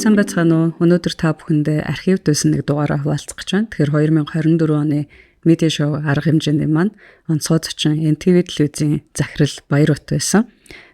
сайн байцгаана уу? Өнөөдөр та бүхэндээ архив дүүсэн нэг дугаараа хуваалцах гэж байна. Тэгэхээр 2024 оны медиа шоу арга хэмжээний маань онцгой зочин NTV телевизийн захирал Баяр Бат байсан.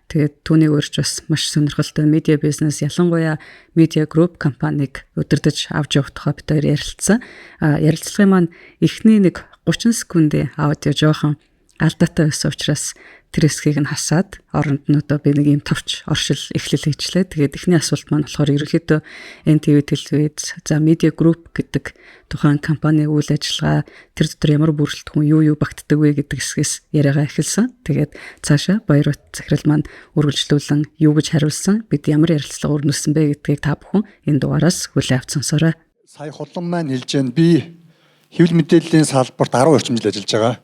Тэгээд түүнийг өөрч бас маш сонирхолтой медиа бизнес ялангуяа медиа групп компанийг удирдах авч явах тухай бид хоёр ярилцсан. Ярилцлагын маань эхний нэг 30 секундын аудио жоохон алдаатай байсан учраас тэр хэсгийг нь хасаад оронд нь одоо би нэг юм товч оршил эхлэл хийчлээ. Тэгээд эхний асуулт маань болохоор ерөнхийдөө NTV телевиз за медиа групп гэдэг тухайн компани үйл ажиллагаа тэр дотор ямар бүрэлдэхүүн юу багтдаг вэ гэдэг хэсгээс яриагаа эхэлсэн. Тэгээд цаашаа Баяр Бат захирал маань үргэлжлүүлэн юу гэж хариулсан, бид ямар ярилцлага өрнөсөн бэ гэдгийг та бүхэн энэ дугаараас хүлээн авч сонсоорой. Сая холон маань хэлж байна. Би хэвлэл мэдээллийн салбарт 10 орчим жил ажиллаж байгаа.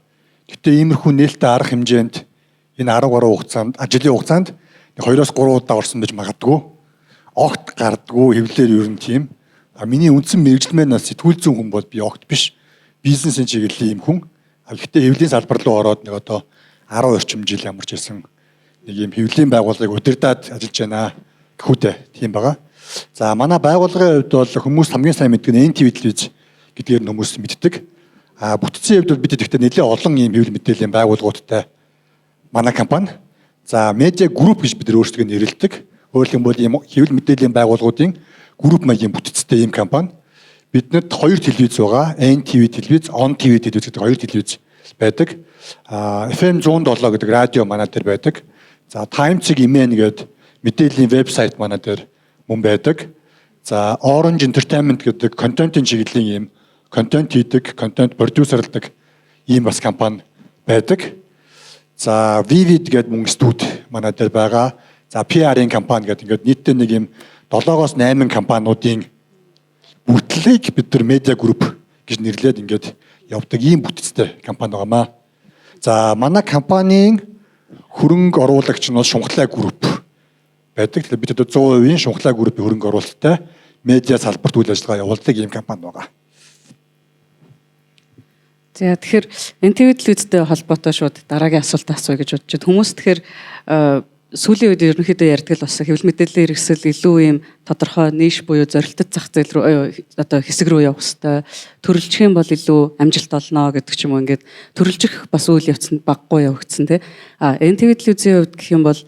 Гэтэ иймэрхүү нээлттэй арга хэмжээнд энэ 10 гаруй хугацаанд жилийн хугацаанд 2-3 удаа орсон байж магадгүй. Огт гардггүй хэвлэлээр ер нь тийм. Миний үндсэн мэрэгжил маань сэтгүүл зүйн хүн бол би огт биш. Бизнесийн чиглэлийн юм хүн. Гэхдээ хэвлэлийн салбар руу ороод нэг одоо 10 орчим жил ямарч ирсэн нэг юм хэвлэлийн байгууллагыг удирдаад ажиллаж байна гэхүүтэй тийм байгаа. За манай байгууллагын хувьд бол хүмүүс хамгийн сайн мэддэг нь NTV телевиз гэдгээр нь хүмүүс мэддэг. Бүтцийн хувьд бол бид ихтэй нэлээд олон ийм хэвлэл мэдээллийн байгууллагуудтай манай компани. За медиа групп гэж бид өөрсдөө нэрлэдэг. Өөрөлдөн бол ийм хэвлэл мэдээллийн байгууллагуудын групп маягийн бүтцтэй ийм компани. Биднэрт 2 телевиз байгаа. NTV телевиз, On TV телевиз гэдэг 2 телевиз байдаг. FM 107 гэдэг радио манай дээр байдаг. За Таймцэг имэн гэдэг мэдээллийн вебсайт манай дээр мөн байдаг. За Orange Entertainment гэдэг контентын чиглэлийн ийм контент хийдэг, контент продюсерлдаг ийм бас компани байдаг. За Vivid гэдэг мөн студ манай дээр байгаа. За PR-ийн компани гэдэг ингээд нийтдээ нэг ийм 7-8 компаниудын бүртлийг бид нар медиа групп гэж нэрлээд ингээд явдаг ийм бүтцтэй компани байгаамаа. За манай компанийн хөрөнгө оруулагч нь бол Шунхлаа групп байдаг. Тэгэхээр бид одоо 100% Шунхлаа группийн хөрөнгө оруулалттай медиа салбарт үйл ажиллагаа явуулдаг ийм компани байгаа. За тэгэхээр NTV телевизтэй холбоотой шууд дараагийн асуулт асууя гэж бодож байна. Хүмүүс тэгэхээр сүүлийн үед ерөнхийдөө ярьдаг л бас хэвлэл мэдээллийн хэрэгсэл илүү ийм тодорхой ниш буюу зорилттой зах зээл рүү одоо хэсэг рүү явах хэвээр төрөлжих юм бол илүү амжилт олно гэдэг ч юм уу ингээд төрөлжих бас үйл явцанд баггүй явагдсан тий. NTV телевизийн хувьд гэх юм бол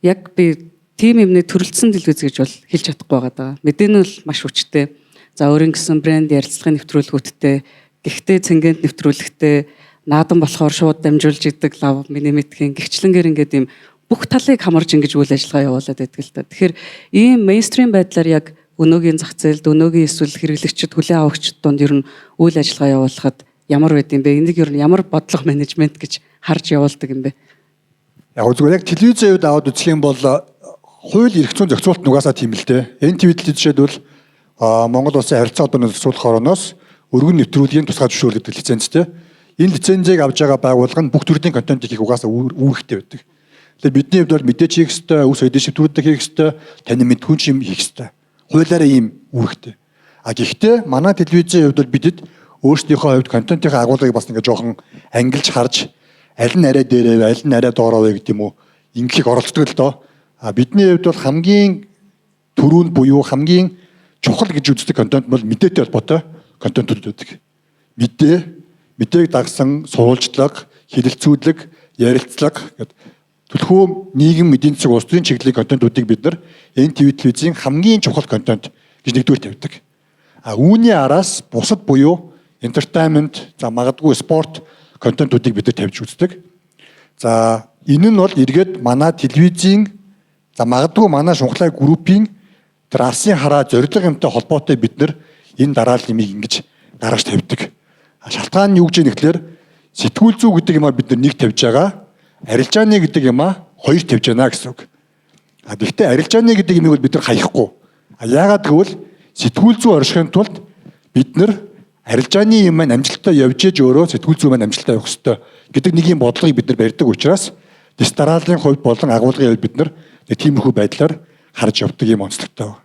яг би тим юмны төрөлцсөн телевиз гэж бол хэлж чадахгүй байгаа. Мэдээ нь бол маш хүчтэй. За өөрийн гэсэн брэнд ярилцлагын нэвтрүүлгүүдтэй гэхдээ цэнгэнт нэвтрүүлэгтэй наадан болохоор шууд дамжуулж идэг лав миний мэдхийн гихчлэнгээр ингээд юм бүх талыг хамарж ингэж үйл ажиллагаа явуулаад байдаг л та. Тэгэхээр ийм мейнстрим байдлаар яг өнөөгийн зах зээлд өнөөгийн эсвэл хэрэглэгчид хүлээн авагчид донд ер нь үйл ажиллагаа явуулахад ямар байд юм бэ? Энийг ер нь ямар бодлого менежмент гэж харж явуулдаг юм бэ? Яг зүгээр яг телевизийн хувьд аваад үзэх юм бол хууль эрх зүйн зохицуулалт нугасаа тийм л дээ. NTV телевизэд бол Монгол Улсын харилцаа холбооны зохицуулах орноос өргөн нэвтрүүлгийн тусгай зөвшөөрөл гэдэг лицензтэй. Энэ лицензийг авж байгаа байгууллага нь бүх төрлийн контентыг хийх угаасаа үүрэгтэй байдаг. Тэгэхээр бидний хувьд бол мэдээж хийх ёстой, үс эдийн шийдвэрлэдэг хийх ёстой, таны мэдхүүн чим хийх ёстой. Хуулиараа ийм үүрэгтэй. Гэхдээ манай телевизийн хувьд бол бидэд өөрсдийнхөө хувьд контентын агуулгыг бас ингээ жоохон ангилж харж аль нь арай дээрээ, аль нь арай доороо вэ гэдэг юм уу ингэхийг оролцдог л доо. Бидний хувьд бол хамгийн түрүүнд буюу хамгийн чухал гэж үздэг контент бол мэдээтэй холбоотой контентууд байдаг. Мэдээг дагсан суулжлага, хэлэлцүүлэг, ярилцлага гэдэг түлхүү нийгэм эдийн засаг улс төрийн чиглэлийн контентуудыг бид нар NTV телевизийн хамгийн чухал контент гэж нэгдүгээр тавьдаг. Үүний араас бусад буюу entertainment, за магадгүй спорт контентуудыг бид нар тавьж үздэг. За энэ нь бол эргээд манай телевизийн за магадгүй манай Шунхлаа группийн тэр алсын хараа зориг юмтай холбоотой бид нар энэ дараалал юмыг ингэж гаргаж тавьдаг. Шалтгаан нь юу гэж нэхлээр сэтгүүл зүй гэдэг юмаа бид нар нэг тавьж байгаа. Арилжааны гэдэг юмаа хоёр тавьж байна гэсэн үг. Гэхдээ арилжааны гэдэг юмыг бол бид нар хаяхгүй. Яагаад гэвэл сэтгүүл зүй оршихын тулд бид нар арилжааны юм маань амжилттай явж ээж өөрөө сэтгүүл зүй маань амжилттай явах ёстой гэдэг нэг юм бодлогыг бид нар барьдаг учраас дэс дарааллын хувьд болон агуулгын хувьд бид нар тиймэрхүү байдлаар харж явдаг юм онцлогтой.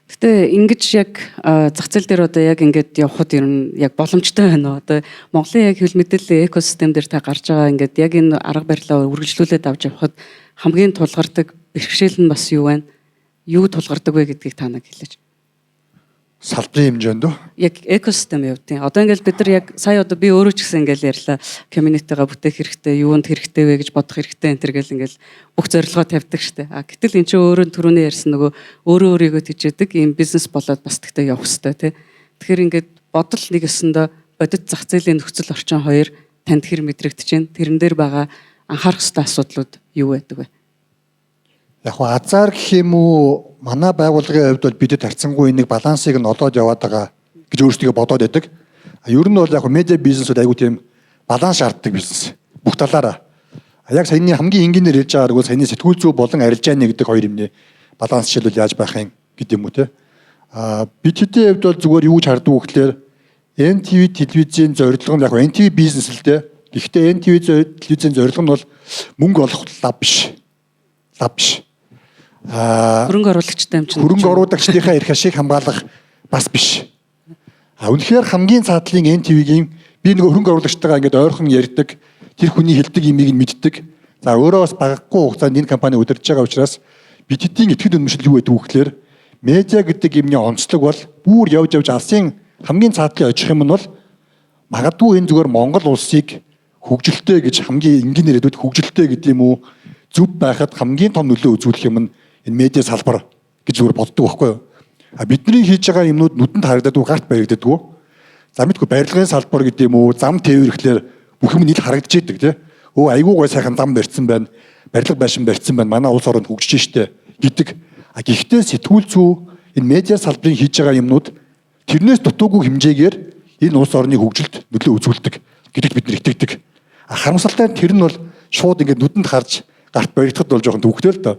Гэтэ ингэж яг зах зээл дээр одоо яг ингээд явхад ер нь яг боломжтой байна уу? Одоо Монголын яг хэвлэл мэдээллийн экосистем дээр та гарч байгаа ингээд яг энэ арга барилаа үргэлжлүүлээд авч явхад хамгийн тулгардаг бэрхшээл нь бас юу байна? юу тулгардаг вэ гэдгийг та нэг хэлээч. Салбарын хэмжээнд үү? Яг экосистем юу тийм. Одоо ингээл бид нар яг сая одоо би өөрөө ч гэсэн ингээл ярьлаа. Community-га бүтээх хэрэгтэй, юунд хэрэгтэй вэ гэж бодох хэрэгтэй энэ төр гэл ингээл бүх зорилгоо тавьдаг штэ. Гэтэл эн чинь өөрөө түрүүний ярьсан нөгөө өөрөө өөрийгөө тижээдэг ийм бизнес болоод бас тэгтээ явах хэрэгтэй тий. Тэгэхээр ингээд бодол нэг өсөндөө бодит зах зээлийн нөхцөл орчин хоёр танд хэр мэдрэгдэж байна. Тэрэн дээр байгаа анхаарах ёстой асуудлууд юу байдаг вэ? Яг хоо азар гэх юм уу манай байгууллагын хувьд бол бидэд харьцангуй нэг балансыг нь олоод яваад байгаа гэж өөрсдөө бодоод байдаг. Ер нь бол яг хоо медиа бизнесүүд айгүй тийм баланс шаарддаг бизнес. Бүх талаараа. Яг саяны хамгийн энгийнээр хэлж байгаагаар бол саяны сэтгүүл зүй болон арилжааны гэдэг хоёр юмны баланс жишээлбэл яаж байх юм гэдэг юм уу те. Бид хэдийн хувьд бол зүгээр юу ч харддаг вэ гэхээр NTV телевизийн зорилго нь яг NTV бизнес л дээ. Гэхдээ NTV телевизийн зорилго нь бол мөнгө олох лав биш. Лав биш. Хөрөнгө оруулагчтай юм чинь. Хөрөнгө оруулагчдынхаа эрх ашиг хамгаалах бас биш. Үнэхээр хамгийн цаатлын NTV-гийн би нөгөө хөрөнгө оруулагчтайгаа ингээд ойрхон ярьдаг, тэр хүний хэлдэг имийг нь мэддэг. За өөрөө бас багагүй хугацаанд энэ компани удирдах байгаа учраас бид хэдийн итгэл үнэмшил юу гэдэг вэ гэхээр медиа гэдэг юмны онцлог бол бүр явж алсын хамгийн цаатлын очих юм нь бол магадгүй энэ зүгээр Монгол улсыг хөгжилтэй гэж хамгийн энгийнээр хэлбэл хөгжилтэй гэдэг юм уу зөв байхад хамгийн том нөлөө үзүүлэх юм нь энэ медиа салбар гэж зүгээр боддог байхгүй юу? Бидний хийж байгаа юмнууд нүдэнд харагддаг, гарт баригддаг. За мэдгүй барилгын салбар гэдэг юм уу, зам тээвэрэхлээр бүх юм нийл харагдаж идэг тий. Айгүй гой сайхан зам барьсан байна, барилга байшин барьсан байна. Манай улс орнд хөгжиж штэ гэдэг. Гэхдээ сэтгүүл зүй энэ медиа салбарын хийж байгаа юмнууд тэрнээс дутуугүй хэмжээгээр энэ улс орны хөгжилд нөлөө үзүүлдэг гэдэгт бид нар итгэдэг. Харамсалтай нь тэр нь бол шууд ингээд нүдэнд харж гарт баригдахад бол жоохон төвхтэй л доо.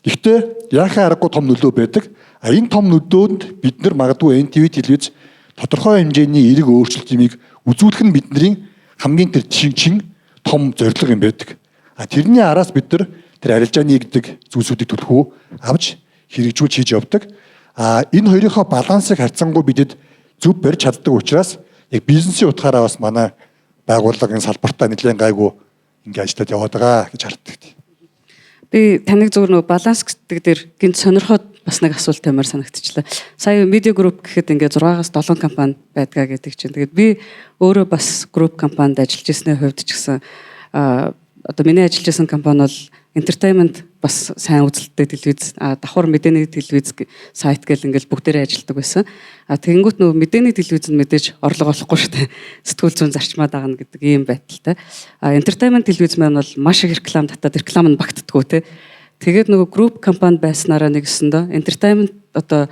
Гэхдээ яахаа аргагүй том нөлөө байдаг. Энэ том нөлөөнд бид нар магадгүй NTV телевиз тодорхой хэмжээний эерэг өөрчлөлтийг үзүүлэх нь бидний хамгийн тэр чин том зорилго юм байдаг. Тэрний араас бид нар тэр арилжааны гэдэг зүйлсүүдийг төлөхөө авч хэрэгжүүлж хийж явдаг. Энэ хоёрынхоо балансыг харьцангуй бидэд зөв барьж чаддаг учраас яг бизнесийн утгаараа бас манай байгууллагын салбартаа нэлээд гайгүй ингээд ажиллаад яваад байгаа гэж харддаг. Би таныг зөвхөн нөгөө баланс гэдэг дээр гинт сонирхоод бас нэг асуулт тамаар санагдчихлаа. Сая медиа групп гэхэд ингээд 6-аас 7 компани байдгаа гэдэг чинь. Тэгээд би өөрөө бас групп компанид ажиллаж ирсний хувьд ч гэсэн одоо миний ажиллаж исэн компани бол entertainment бас сайн үзэлттэй телевиз, давхар мэдээний телевиз сайт гэл ингээл бүгдээрээ ажилладаг байсан. Тэгэнгүүт нөгөө мэдээний телевиз нь мэдээж орлого олохгүй шүү дээ. Сэтгүүл зүйн зарчмаа дагна гэдэг ийм байдалтай. Entertainment телевиз маань бол маш их реклам татаад реклам нь багтдаггүй те. Тэгээд нөгөө групп компани байснараа нэгсэндээ entertainment одоо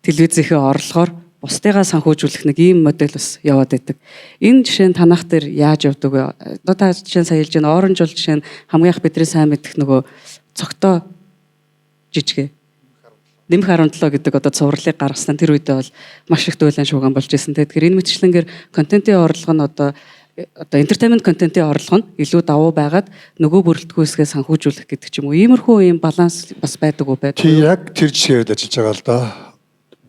телевизийнхээ орлогоор бусдыгаа санхүүжүүлэх нэг ийм модель бас яваад байдаг. Энэ жишээ нь танах дээр яаж явдаг вэ? Одоо та жишээ нь саялж байна. Оранж бол жишээ нь хамгийн их бидний сайн мэдэх нөгөө цогтой жижигэ. Нэмэх 17 гэдэг одоо цувралыг гаргасан тэр үедээ бол маш их дуйлан шууган болж исэн. Тэгэхээр энэ мэтчлэнгээр контентын орлого нь одоо entertainment контентын орлого нь илүү давуу байгаад нөгөө бүрэлдэхүүнсгээ санхүүжүүлэх гэдэг ч юм уу. Иймэрхүү ийм баланс бас байдаг уу байдаг. Тий яг тэр жишээр ажиллаж байгаа л да.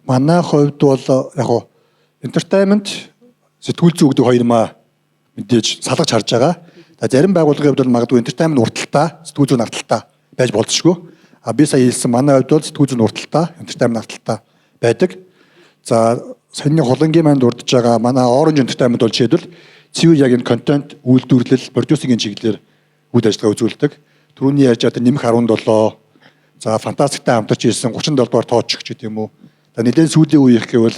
Манай хувьд бол яг гоо entertainment сэтгүүл зүй гэдэг хоёр маа мэдээж салгаж харж байгаа. Зарим байгууллагын хувьд бол магадгүй entertainment урталтаа, сэтгүүл зүйн арталтаа байж болзошгүй. Би сая хэлсэн манай хувьд бол сэтгүүл зүйн урталтаа, entertainment арталтаа байдаг. За саяны хулангийн манд урдж байгаа манай Orange Entertainment бол жишээлбэл цэвэр яг энэ контент үйлдвэрлэл, продюсингийн чиглэлээр үйл ажиллагаа үзүүлдэг. Түрүүний ярьж байгаа нэмэх 17, за фантастиктай хамтарч ирсэн 37 дугаар тооч ч гэдэг юм уу. Нэлээд сүүлийн үеих гэвэл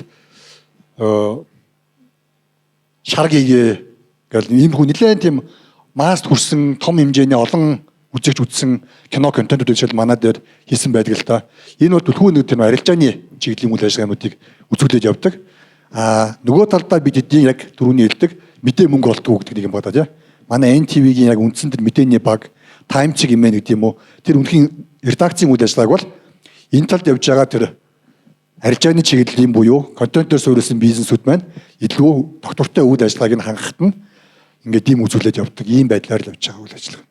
шаргийг гэл ийм хүн нэлээд тийм масс хүрсэн том хэмжээний олон үзэгч үзсэн кино контентууд жишээл манай дээр хийсэн байдаг л да. Энэ бол түлхүү нэг тийм арилжааны чиглэлийн үйл ажиллагаануудыг үзүүлээд явдаг. Нөгөө талдаа бид эдийн яг түрүүний хэлдэг мэдээ мөнгө олдгоо гэдэг нэг юм бодоо тий. Манай NTV-гийн яг үндсэн тэр мэдээний баг тайм чиг юм ээ гэдэг юм уу. Тэр үнхийн редакцийн үйл ажиллагааг бол энэ талд явж байгаа тэр арилжааны чиглэлийн буюу контентоор суурилсан бизнесүүд маань илүү доктортой үйл ажиллагааг нь хангахад нь ингээд ийм үзүүлээд явдаг. Ийм байдлаар л явж байгаа үйл ажиллагаа.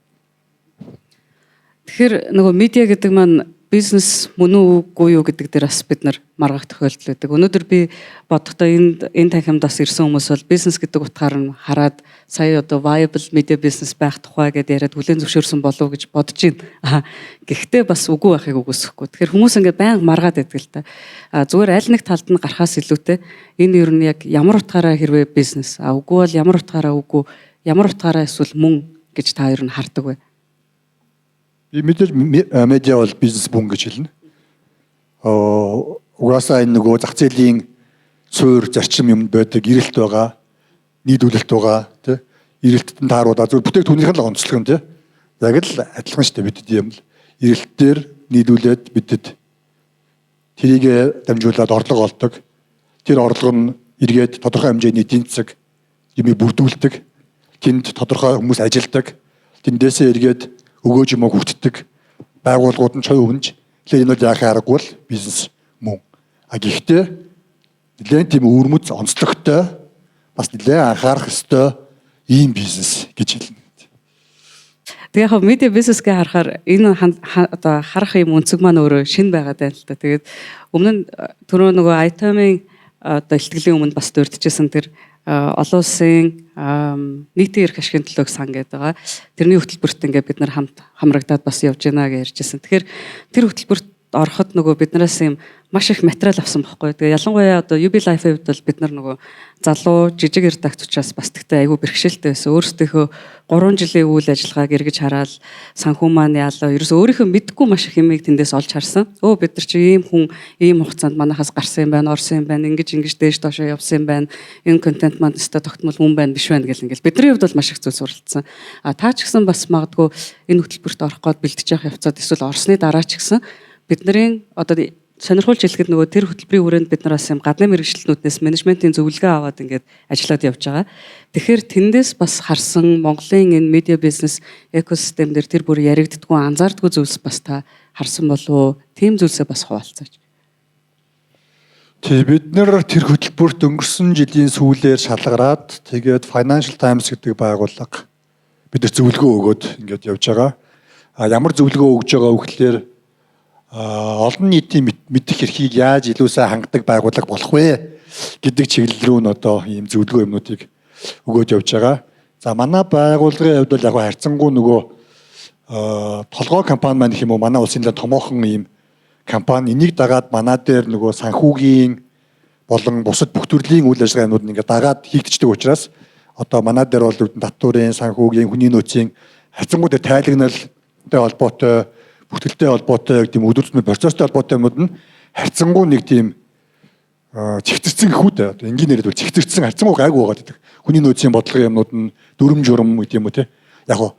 Тэгэхээр нөгөө медиа гэдэг маань бизнес мөн үгүй юу гэдэг дээр бас бид нар маргах тохиолдол байдаг. Өнөөдөр би бодохдоо энэ танхимдаас ирсэн хүмүүс бол бизнес гэдэг утгаар нь хараад сая одоо viable media business байх тухай гэдээ яриад хүлээн зөвшөөрсөн болов уу гэж бодож байна. Гэхдээ бас үгүй байхыг үгүйсэхгүй. Тэгэхээр хүмүүс ингээд байнга маргаад байдаг л та. Зүгээр аль нэг талд нь гарахаас илүүтэй энэ ер нь яг ямар утгаараа хэрвээ бизнес үгүй бол ямар утгаараа үгүй, ямар утгаараа эсвэл мөн гэж та ер нь хардаг вэ? Би мэдээж медиа бол бизнес бүн гэж хэлнэ. Угаасаа энэ нөгөө зах зээлийн суур зарчим юм байдаг, ирэлт байгаа, нийлүүлэлт байгаа, тий. Ирэлтд нь тааруулаад зөв бүтээгдэхүүнийх нь л онцлог юм тий. Яг л адилхан шүү дээ бидэд юм л. Ирэлтээр нийлүүлээд бидэд тэрийг дамжуулаад орлого олдог. Тэр орлого нь эргээд тодорхой хэмжээний эдийн засаг юмыг бүрдүүлдэг. Тэнд тодорхой хүмүүс ажилдаг. Тэндээсээ эргээд өгөөж юм хүртдэг. Байгууллагууд нь цой өвнж. Тэгэхээр энэ бол яахаа аргагүй л бизнес мөн. Гэхдээ нэлээд тийм өвөрмөц онцлогтой бас нэлээд анхаарах ёстой ийм бизнес гэж хэлнэ. Тэгээ яг медиа бизнесгээ харахаар энэ одоо харах юм өнцөг маань өөрөө шинэ байгаад байна л та. Тэгээд өмнө нь түрүү нөгөө item-ийн одоо ихтгэлийн өмнө бас дурдчихсан тэр олон улсын нийтийн эрх ашигын төлөөг сан гэдэг байгаа. Тэрний хөтөлбөрт ингээд бид нар хамт хамрагдаад бас явж байна гэж ярьжсэн. Тэгэхээр тэр хөтөлбөрт ороход нөгөө биднээс юм маш их материал авсан байхгүй. Тэгээ ялангуяа одоо UB Life-ийн хувьд бол бид нар нөгөө залуу жижиг редакц учраас бас тэгтээ айгүй бэрхшээлтэй байсан. Өөрсдийнхөө 3 жилийн үйл ажиллагааг эргэж хараад санхүү маань яалаа. Ерөөсөө өөрийнхөө мэдгүй маш их юмыг тэндээс олж харсан. Бид нар чи ийм хүн ийм хугацаанд манахаас гарсан юм байна, орсон юм байна, ингэж дээш доошоо явсан юм байна. Энэ контент маань өстой тогтмол хүн байна биш байна гэл ингээл бидний хувьд бол маш их зүйл суралцсан. Та ч гэсэн бас магадгүй энэ хөтөлбөрт орох гээд бэлдэж явах явцад эсвэл орсны дараа ч гэсэн бидний одоо сонирхолж хэлэхэд нөгөө тэр хөтөлбөрийн хүрээнд бид нараас юм гадны мэргэжилтнүүднээс менежментийн зөвлөгөө аваад ингээд ажиллаад явж байгаа. Тэгэхээр тэндээс бас харсан Монголын энэ медиа бизнес экосистем дээр тэр бүр яригддаггүй анзаардгүй зүйлс бас та харсан болов уу? Тийм зүйлсээ бас хуваалцаач. Бид нэр тэр хөтөлбөрт өнгөрсөн жилийн сүүлээр шалгараад тэгээд Financial Times гэдэг байгууллага бид нар зөвлөгөө өгөөд ингээд явж байгаа. Ямар зөвлөгөө өгж байгаа вэ гэхээр олон нийтийн мэдих эрхийг яаж илүү сайн хангадаг байгууллага болох вэ гэдэг чиглэл рүү нь одоо ийм зөвлөгөө юмнуудыг өгөөд явж байгаа. За манай байгууллагын хувьд бол яг харьцангуй нөгөө толгой компани маань гэх юм уу манай улсын томоохон ийм компани энийг дагаад манай дээр нөгөө санхүүгийн болон бусад бүх төрлийн үйл ажиллагаанууд ингээд дагаад хийгдчихдэг учраас одоо манай дээр бол татварын, санхүүгийн, хүний нөөцийн харьцангуй дээр тайлагналтай холбоотой бүтгэлтэй холбоотой гэдэг юм өдөржингөө процесстэй холбоотой юмуд нь харьцангуй нэг тийм чигтэрсэн гэх үү дээ. Одоо энгийн нэрэд бол чигтэрсэн харьцангуй гайгүй байгаад байдаг. Хүний нөөцийн бодлогын юмнууд нь дүрм журм гэдэг юм уу те. Яг гоо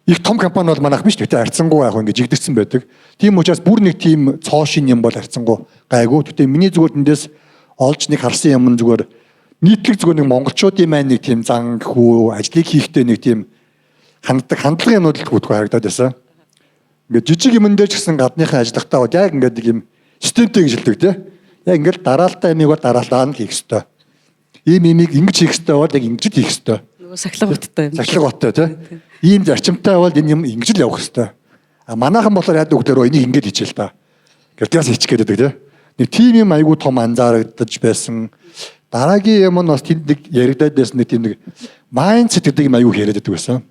их том компани бол манайх биш гэхдээ харьцангуй яг ингэ жигдэрсэн байдаг. Тийм учраас бүр нэг тийм цоо шин юм бол харьцангуй гайгүй. Гэхдээ миний зүгээр тэндээс олж нэг харсан юм нь зүгээр нийтлэг зүгээр нэг монголчуудын маань нэг тийм зан гэхүү ажлыг хийхдээ нэг тийм хандлагын юмнууд л гүйтгүй харагдаад байсан. Ингээд жижиг юм дээр ч гэсэн гадныхаа ажиллахтаа бол яг ингээд нэг юм системтэй гэж хэлдэг тий. Яг ингээд дараалтаа юмыг бол дараалтаа нь хийх ёстой. Ийм имийг ингэж хийх ёстой бол яг ингэж хийх ёстой. Нөгөө сахилга уттай юм. Сахилга уттай тий. Ийм зарчимтай бол энэ юм ингэж л явах ёстой. Манайхан болохоор яадаг үгээр энийг ингэж хийчихэл та. Гэртээс хийчих гээд байдаг тий. Нэг тийм юм айгүй том анзаарагдаж байсан. Дараагийн юм нь бас тэнд нэг яригадаад байсан нэг тийм нэг майндсет гэдэг юм айгүй яриад байдаг байсан.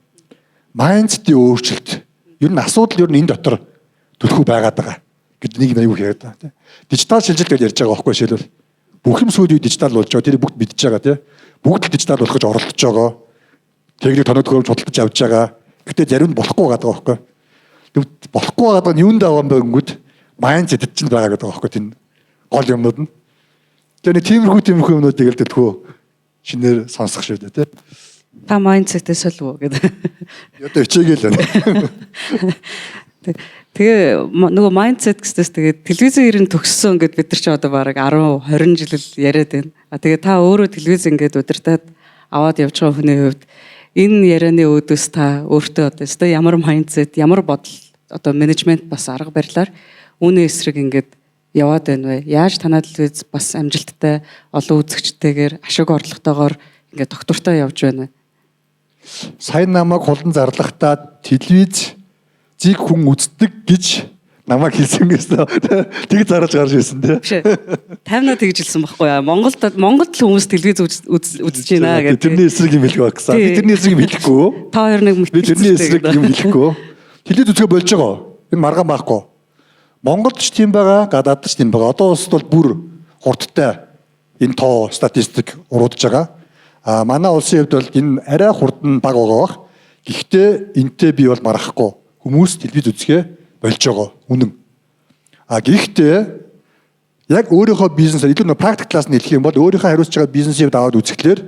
Майндсетийн өөрчлөлт ер нь асуудал ер нь энэ дотор төлхөө байгаад байгаа гэдэг нэг аюул яриад байгаа тийм. Дижитал шилжилт гэж ярьж байгаа байхгүй шилбэл. Бүх юм сүүлийн дижитал болж байгаа. Тэр бүгд мэдж байгаа тийм. Бүгд л дижитал болгож оролдож байгаа. Техник тоногдгоор судалж авч байгаа. Гэтэ зарим нь болохгүй байгаа байхгүй. Болохгүй байгаа нь юунд байгаа юм бэ гингүүд майндсет чинь байгаа гэдэг байгаа байхгүй тийм гол юмнууд нь. Тэр тиймэрхүү юмнуудыг л төлхөө шинээр сонсох шүү дээ тийм. Та майндсетээ солив уу гэдэг. Одоо хичээгээл байна. Тэгээ нөгөө майндсет гэснээс тэгээд телевизэн ирэн төгссөн гэд бид нар ч одоо бараг 10 20 жил яриад байна. Тэгээ та өөрөө телевиз ингээд удирдаад аваад явж байгаа хүний хувьд энэ ярианы өөдөөс та өөртөө одоо өстой ямар майндсет, ямар бодол одоо менежмент бас арга барилаар үүний эсрэг ингээд яваад байна вэ? Яаж танаа телевиз бас амжилттай олон үзэгчтэйгээр ашиг орлоготойгоор ингээд доктортой явж байна вэ? Сайн намайг хулан зарлахтаа телевиз зиг хүн үздэг гэж намайг хэлсэнгээс тэг зарж гарч ирсэн тий. Биш. 50-аа тэгжилсэн байхгүй яа. Монголд хүмүүс телевиз үзэж байна гэдэг. Тэрний эсрэг юм хэлэх гэсэн. Би тэрний эсрэг юм хэлэхгүй. Та хоёр нэг би тэрний эсрэг юм хэлэхгүй. Телевиз үзгээ болж байгаа. Энэ маргаан байхгүй. Монголд ч тийм байгаа, гадаадд ч тийм байгаа. Одоо улсад бол бүр хурдтай энэ тоо статистик уруудж байгаа. Манай улсын хувьд бол энэ арай хурдан баг байгаа бах. Гэхдээ энтэй би бол марахгүй. Хүмүүс телевиз үзгээ болж байгаа. Үнэн. Гэхдээ яг өөрийнхөө бизнесээр илүү нэг практик талаас нь хэлэх юм бол өөрийнхөө хариуцж байгаа бизнесийг аваад үзэхлээр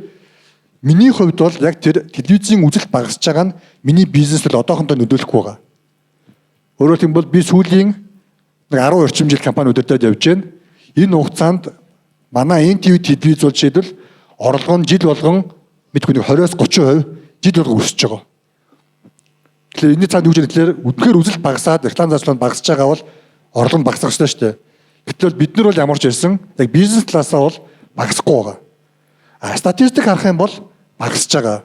миний хувьд бол яг тэр телевизийн үзэлт багасж байгаа нь миний бизнест л одоохондоо нөлөөлөхгүй байгаа. Өөрөөр хэлбэл би сүүлийн 10 орчим жил компани удирдаад явж байна. Энэ хугацаанд манай NTV телевиз бол жишээлбэл орлого нь жил болгон мэдгүй нэг 20-30% жил болгон өсөж байгаа. Тэгэхээр энэ цаанд юу гэж хэлэхээр үдгээр үзэлт багасаад реклам зарцуулалт багасж байгаа бол орлого нь багасах ёстой шүү дээ. Гэтэл бид нар бол ямар ч байсан яг бизнес талаасаа бол багасахгүй байгаа. Статистик харах юм бол багасж байгаа.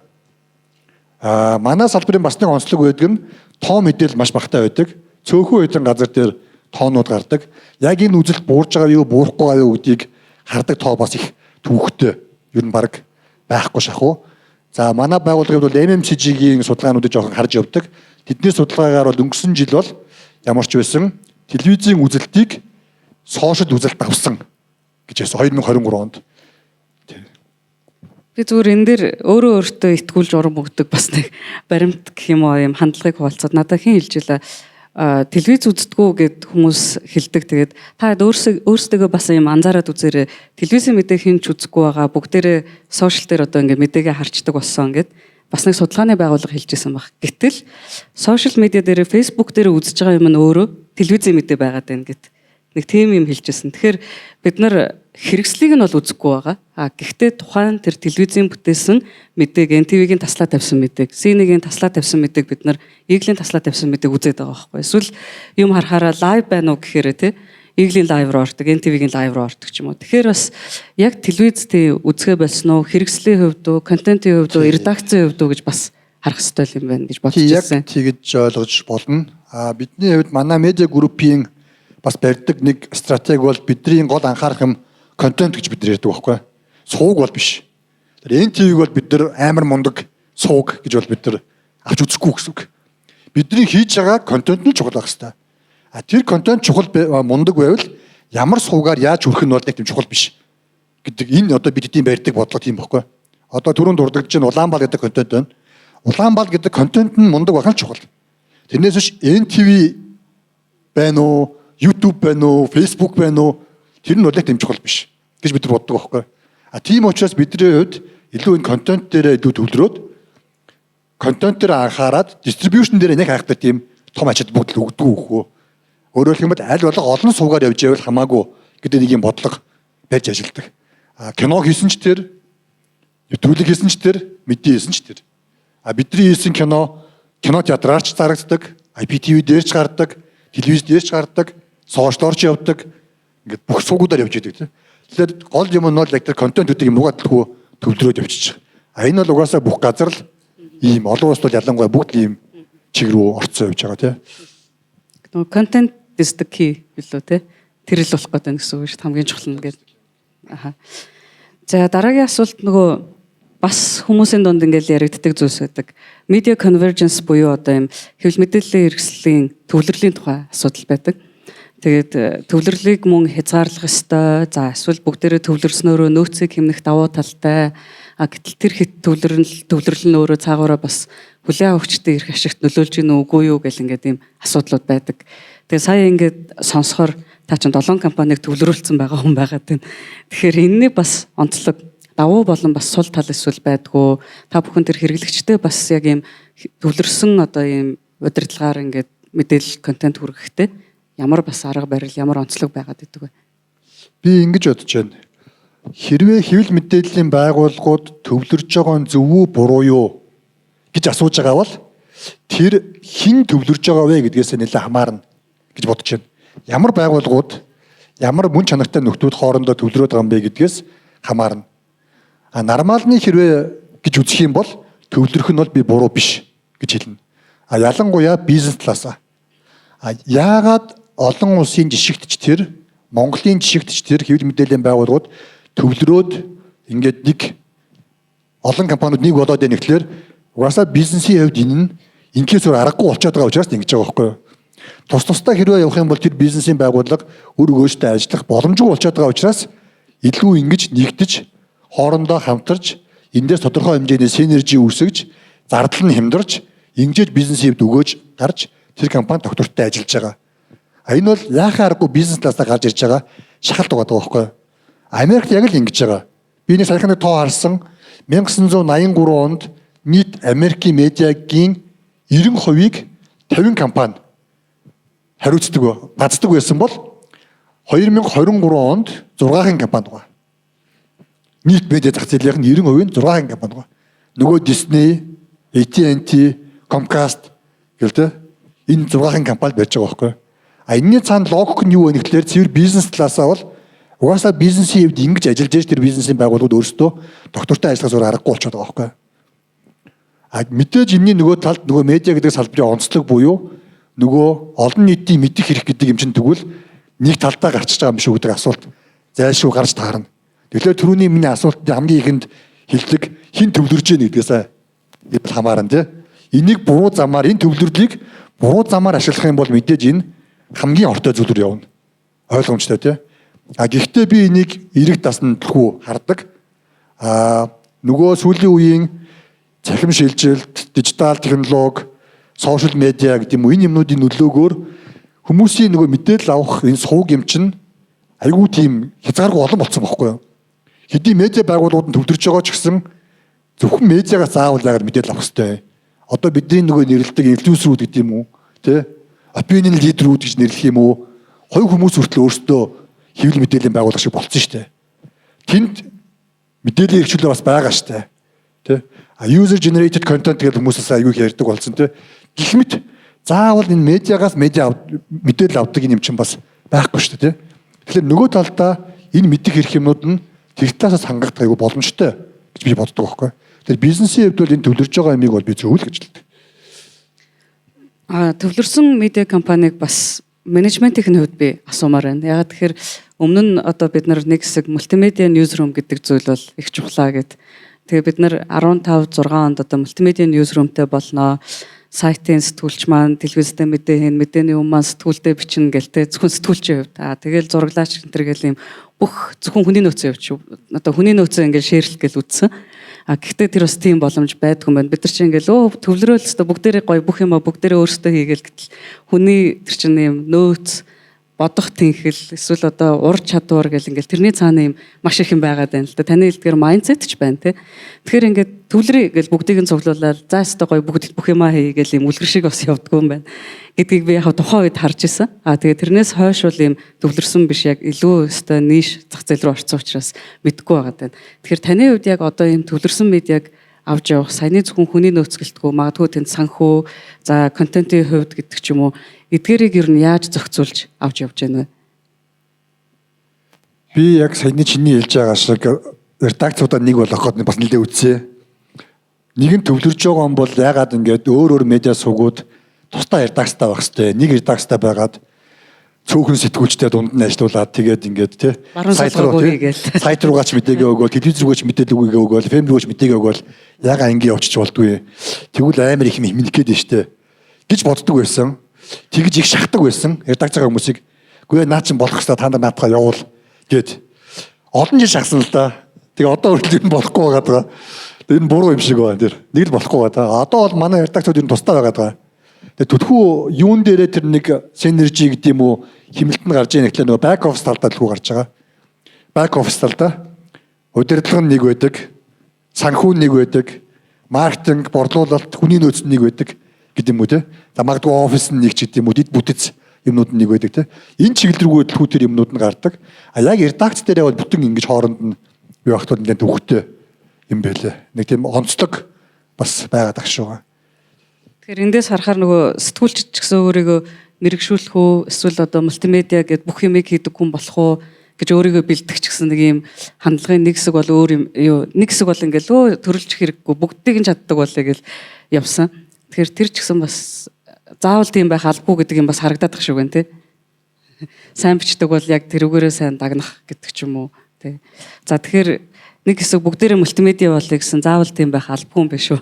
Манай салбарын бас нэг онцлог байдаг нь тоо мэдээлэл маш багатай байдаг. Цөөхөн хэдэн газар дээр тоонууд гардаг. Яг энэ үзэлт буурж байгаа юу, буурахгүй байгаа юу гэдгийг хардаг тоо бас их түүхтэй. Ер нь баг байхгүй шахуу. За манай байгууллагын бол MMCG-ийн судалгаануудыг жоохон харж явдаг. Тэдний судалгаагаар бол өнгөрсөн жил бол ямар ч байсан телевизийн үзэлтийг сошиал үзэлт авсан гэж хэлсэн 2023 онд. Би зүгээр энэ дээр өөрөө өөртөө итгүүлж урам өгдөг бас нэг баримт гэх юм уу юм хандлагыг хуваалцаад надад хэн хэлж илаа телевиз үздэггүй гэд хүмүүс хэлдэг. Тэгээд та өөрсдөө бас юм анзаараад үзээрэй. Телевизийн мэдээ хэн ч үзэхгүй байгаа. Бүгдээрээ сошиал дээр одоо ингээд мэдээгээ харцдаг болсон гэд бас нэг судалгааны байгууллага хэлжсэн баг. Гэтэл сошиал медиа дээр Facebook дээр үзэж байгаа юм нь өөрөө телевизийн мэдээ байгаад байна гэд нэг тийм юм хэлжсэн. Тэгэхээр бид нар хэрэгслийг нь бол үзэхгүй байгаа. Гэхдээ тухайн тэр телевизийн бүтээсэн мэдээг NTV-гийн таслаа тавьсан мэдээг, C1-ийн таслаа тавьсан мэдээг бид нар Eagle-ийн таслаа тавьсан мэдээг үзээд байгаа байхгүй. Эсвэл юм харахаараа лайв байна уу гэхээр те Eagle-ийн лайв руу ордог, NTV-гийн лайв руу ордог ч юм уу. Тэгэхээр бас яг телевизтэй үзгээ болсон уу, хэрэгслийн хувьд уу, контентын хувьд уу, редакцийн хувьд уу гэж бас харах хэрэгтэй юм байна гэж бодож байсан. Яг тэгэж ойлгож болно. Бидний хувьд манай медиа группийн бас барьдаг нэг стратеги бол бидний гол анхаарах юм контент гэж бид нар ярьдаг байхгүй. Сууг бол биш. Тэр NTV-г бол бид нар амар мундаг сууг гэж бол бид нар авч үзэхгүй гэсэн үг. Бидний хийж байгаа контент нь чухал байх хэрэгтэй. Тэр контент чухал мундаг байвал ямар суугаар яаж хүрэх нь бол нэг тийм чухал биш гэдэг энэ одоо бидний барьдаг бодлого тийм байхгүй. Одоо түрүүнд дурдгаж чинь Улаанбаал гэдэг контент байна. Улаанбаал гэдэг контент нь мундаг байх нь чухал. Тэрнээс биш NTV байна уу, YouTube байна уу, Facebook байна уу, тэр нь бол тийм чухал биш гэж бид нар боддог байхгүй. Тийм учраас бидний хувьд илүү энэ контент дээр илүү төвлөрөөд контент дээр анхаарад дистрибьюшн дээр нэг хайхтай тийм том ачаал бүгд л өгдөг үхөө. Өөрөөр хэлбэл аль болох олон суугаар явж байвал хамаагүй гэдэг нэг юм бодлого барьж ажилладаг. Кино хийсэн ч тэр, нэвтрүүлэг хийсэн ч тэр, мэдээ хийсэн ч тэр. Бидний хийсэн кино театраар ч зарагддаг, IPTV дээр ч гардаг, телевиз дээр ч гардаг, сошиалор ч явдаг. Ингээд бүх суугуудаар явж идэг тийм. Тэгэхээр гол юм нь бол яг тэр контент гэдэг юм угаадлаггүй төвлөрөөд явчих. Энэ бол угаасаа бүх газар л ийм олон улсад бол ялангуяа бүгд ийм чиг рүү орцсон явж байгаа тийм. Content is the key билүү те. Тэр л болох гэдэг гэсэн үг шүү. Хамгийн чухал нь гэдэг. За дараагийн асуулт нөгөө бас хүмүүсийн дунд ингээл яригддаг зүйлс байдаг. Media convergence буюу одоо юм хэвлэл мэдээллийн хэрэгслийн төвлөрлийн тухай асуудал байдаг. Тэгээд төвлөрлийг мөн хязгаарлах ёстой. За эсвэл бүгдээрээ төвлөрснөөрөө нөөцийг хэмнэх давуу талтай. Гэтэл тэр хэд төвлөрөл нь өөрөө цаагаараа бас хүлээн авахчдын эрх ашигт нөлөөлж гин үгүй юу гэл ингээд ийм асуудлууд байдаг. Тэгээ сая ингээд сонсохоор та чинь 7 компаниг төвлөрүүлсэн байгаа хүн байгаад байна. Тэгэхээр энэний бас онцлог давуу болон бас сул тал эсвэл байдгүй. Та бүхэн тэр хэрэглэгчтэй бас яг ийм төвлөрсөн одоо ийм удирдлагаар ингээд мэдээлэл контент хүргэхдээ ямар бас арга барил, ямар онцлог байгаад идэг вэ? Би ингэж бодож байна. Хэрвээ хэвлэл мэдээллийн байгууллагууд төвлөрж байгаа нь зөв үү, буруу юу гэж асууж байгаа бол тэр хэн төвлөрж байгаа вэ гэдгээс нэлээд хамаарна гэж бодож байна. Ямар байгууллагууд, ямар мөн чанартай нөхдүүд хоорондоо төвлөрөөд байгаа юм бэ гэдгээс хамаарна. Нормалны хэрвээ гэж үзэх юм бол төвлөрөх нь бол би буруу биш гэж хэлнэ. Ялангуяа бизнес талаасаа. Яагаад олон улсын жишгтч тэр, Монголын жишгтч тэр хэвлэл мэдээллийн байгууллагууд төвлөрөөд ингээд нэг олон компаниуд нэг болоод байна гэхлээр угаасаа бизнесийн хувьд энэ нь инкээс өөр аргагүй болчиход байгаа учраас ингэж байгаа байхгүй юу? Тусдаа хэрвээ явах юм бол тэр бизнесийн байгууллага өөр өгөөжтэй ажиллах боломжгүй болчиход байгаа учраас илүү ингэж нэгдэж хоорондоо хамтарч эндээс тодорхой хэмжээний синержи үүсгэж зардал нь хямдарч ингэж бизнесийн хувьд өгөөж гарч тэр компани доктортой ажиллаж байгаа. Энэ бол яахаа аргагүй бизнес талаасаа гарч ирж байгаа шахалт байгаа байхгүй юу? Америкт яг л ингэж байгаа. Би нэг саяхан тоо харсан 1983 онд нийт Америкийн медиагийн 90%-ийг 50 компани хариуцдаг, бацдаг байсан бол 2023 онд 6 компани байгаа. Нийт медиа зах зээлийн 90% нь 6 компани байгаа. Нөгөө Disney, AT&T, Comcast гэлтэй энэ 6 компани барьж байгаа байхгүй. Энэний цаана логик нь юу вэ гэхээр цэвэр бизнес талаасаа бол угаасаа бизнесийн хувьд ингэж ажиллаж байгаа тэр бизнесийн байгууллагууд өөрсдөө доктортой ажиллах зур аргагүй болчиход байгаа байхгүй. Мэдээж энэний нөгөө талд нөгөө медиа гэдэг салбарын онцлог буюу нөгөө олон нийтийн мэдих хэрэг гэдэг юм чинь тэгвэл нэг талдаа гарчиж байгаа юм шиг гэдэг асуулт зайлшгүй гарч таарна. Тэгэхээр түрүүний миний асуултын хамгийн ихэнд хэлдэг хин төвлөрж яах гэдгээсээ хамаарна тий. Энийг буруу замаар энэ төвлөрдлийг буруу замаар ашиглах юм бол мэдээж энэ хамгийн ортой зүйлээр явна. Ойлгомжтой тий. Гэхдээ би энийг эрэг дасна төлхөө хардаг. Нөгөө сүүлийн үеийн цахим шилжилт, дижитал технологи, сошиал медиа гэдэг юм уу энэ юмнуудын нөлөөгөөр хүмүүсийн нөгөө мэдээлэл авах энэ сувг юм чинь айгүй тийм хязгааргүй олон болсон байхгүй юу? Хэдий медиа байгууллагууд нь төвлөрж байгаа ч гэсэн зөвхөн медиагаас заавал яагаад мэдээлэл авах хэрэгтэй. Одоо бидний нөгөө нэрлэдэг инфлюенсерүүд гэдэг юм уу, тэ? Opinion leader-үүд гэж нэрлэх юм уу? Хоёр хүмүүс хүртэл өөрсдөө хэвлэл мэдээллийн байгууллага шиг болцсон шүү дээ. Тэнд мэдээллийн хэрэгжүүлээ бас байгаа шүү дээ. Тэ? User generated content гэдэг хүмүүсээс аягүй их ярьдаг болсон тэ. Гэх мэт заавал энэ медиагаас мэдээлэл авдаг юм чинь бас байхгүй шүү дээ. Тэгэхээр нөгөө талдаа энэ мэдих эрх юмнууд нь тэр талаас хангагдах аягүй боломжтой гэж би боддог байхгүй. Тэгэхээр бизнесийн хувьд бол энэ төвлөрж байгаа юмыг бол би зөв л гэж хэлдэг. Төвлөрсөн медиа компаниг бас менежментийн хувьд би асуумаар байна. Ягаад тэгэхээр өмнө нь одоо бид нар нэг хэсэг мультимедиа ньюсрум гэдэг зүйл бол их чухлаа гэд. Тэгээ бид нар 15 6 онд одоо мультимедиа ньюсрумтэй болноо. Сайтын сэтгүүлч маань телевизтэй мэдээ хийн, мэдээний өмнө сэтгүүлдээ бичнэ гэлтэй зөвхөн сэтгүүлчийн хувьд. Тэгээд зураглаач энэ төр гэл юм бүх зөвхөн хүний нөөцийн хувьд одоо хүний нөөцөө ингээд шеэрлэх гэл үтсэн. Гэхдээ тэр бас тийм боломж байдгүй юм байна. Бид нар чинь ингээл төвлөрөөл өстө бүгдээрээ гоё бүх юм бүгдээрээ өөрсдөө хийгээл гэтэл хүний тэр чинь юм нөөц бодох тэнхэл эсвэл одоо ур чадвар гэл ингээл тэрний цаана юм маш их юм байгаад байна л да. Таны хэлдгээр майндсет ч байна те. Тэгэхээр ингээд төвлөрий гэл бүгдийг нь цуглуулаад за өстө гоё бүгд бүх юмаа хийгээл юм үлгэр шиг бас явдггүй юм байна гэдгийг би яг тухайн үед харж исэн. Тэгээ тэрнээс хойш бол юм төвлөрсөн биш яг илүү өстө ниш зах зээл рүү орсон учраас мэдгүй байгаад байна. Тэгэхээр таны хувьд яг одоо юм төвлөрсөн медиаг авч явах саяны зөвхөн хүний нөөцгөлтгөө магадгүй тэнд санхүү за контентын хувьд гэдэг ч юм уу эдгээрийг ер нь яаж зохицуулж авч явж байна вэ? Би яг саяны чиний хэлж байгаа шиг редакцуудаа нэг болгоход бас нэлээд үтсээ. Нэг нь төвлөрж байгаа юм бол ягаад ингээд өөр медиа сувгууд тусдаа редакцтай байх хэвээр. Нэг редакцтай байгаад цөөхөн сэтгүүлчтэй дунд нь ажиллаулаад тэгээд ингээд тий сайт руугаач мэдээгээ өгөөл, телевиз руугаач мэдээлэл өгөөл, фэм руугаач мэдээгээ өгөөл ягаа ингэ явчих болдгүй. Тэгвэл амар их минийх гээд штэ гэж боддог байсан. Тэгж их шахдаг байсан редакцийн хүмүүсийг. Үгүй наа чин болох хэвээр та нар наадхаа явуул гэд олон жил шахсан л да. Тэгээ одоо үргэлж болохгүй байгаа. Энэ буруу юм шиг байна тэр. Нэг л болохгүй байгаа. Одоо бол манай редакцууд энэ тусдаа байгаа. Тэгээ түлхүү юун дээрээ тэр нэг синержи гэдэг юм уу хэмнэлт нь гарч ийн гэхлээр нөгөө бэк офис талдаа түлхүү гарч байгаа. Бэк офис талдаа удирдлага нь нэг байдаг, санхүү нэг байдаг, маркетинг, борлуулалт, хүний нөөц нэг байдаг гэдэг юм уу те. За магадгүй офис нь нэг ч гэдэг юм уу дэд бүтэц юмнууд нэг байдаг те. Энэ чиглэлрүү түлхүү тэр юмнууд нь гардаг. Яг редакц дээрээ бол бүтэн ингэж хооронд нь юу ахтууд нэлээд төвхтэй юм байлээ. Нэг тийм онцлог бас байгаад ах шүү. Тэгэхээр эндээс харахаар нөгөө сэтгүүлч ч гэсэн өөрийгөө мэрэгшүүлэх үү эсвэл одоо мультимедиа гэдэг бүх юмыг хийдэг хүн болох уу гэж өөрийгөө бэлдэх ч гэсэн нэг юм хандлагын нэг хэсэг бол өөр юм юу нэг хэсэг бол ингээл төрөлж хэрэггүй бүгдийг нь чаддаг болъё гэл явсан. Тэгэхээр тэр ч гэсэн бас заавал тийм байх албагүй гэдэг юм бас харагдаад тах шүү гэн тий. Сайн бичдэг бол яг тэрүүгээрээ сайн дагнах гэдэг ч юм уу. Тэ. За тэгэхээр нэг хэсэг бүгдээрээ мультимедиа болъё гэсэн заавал тийм байх албагүй юм биш үү?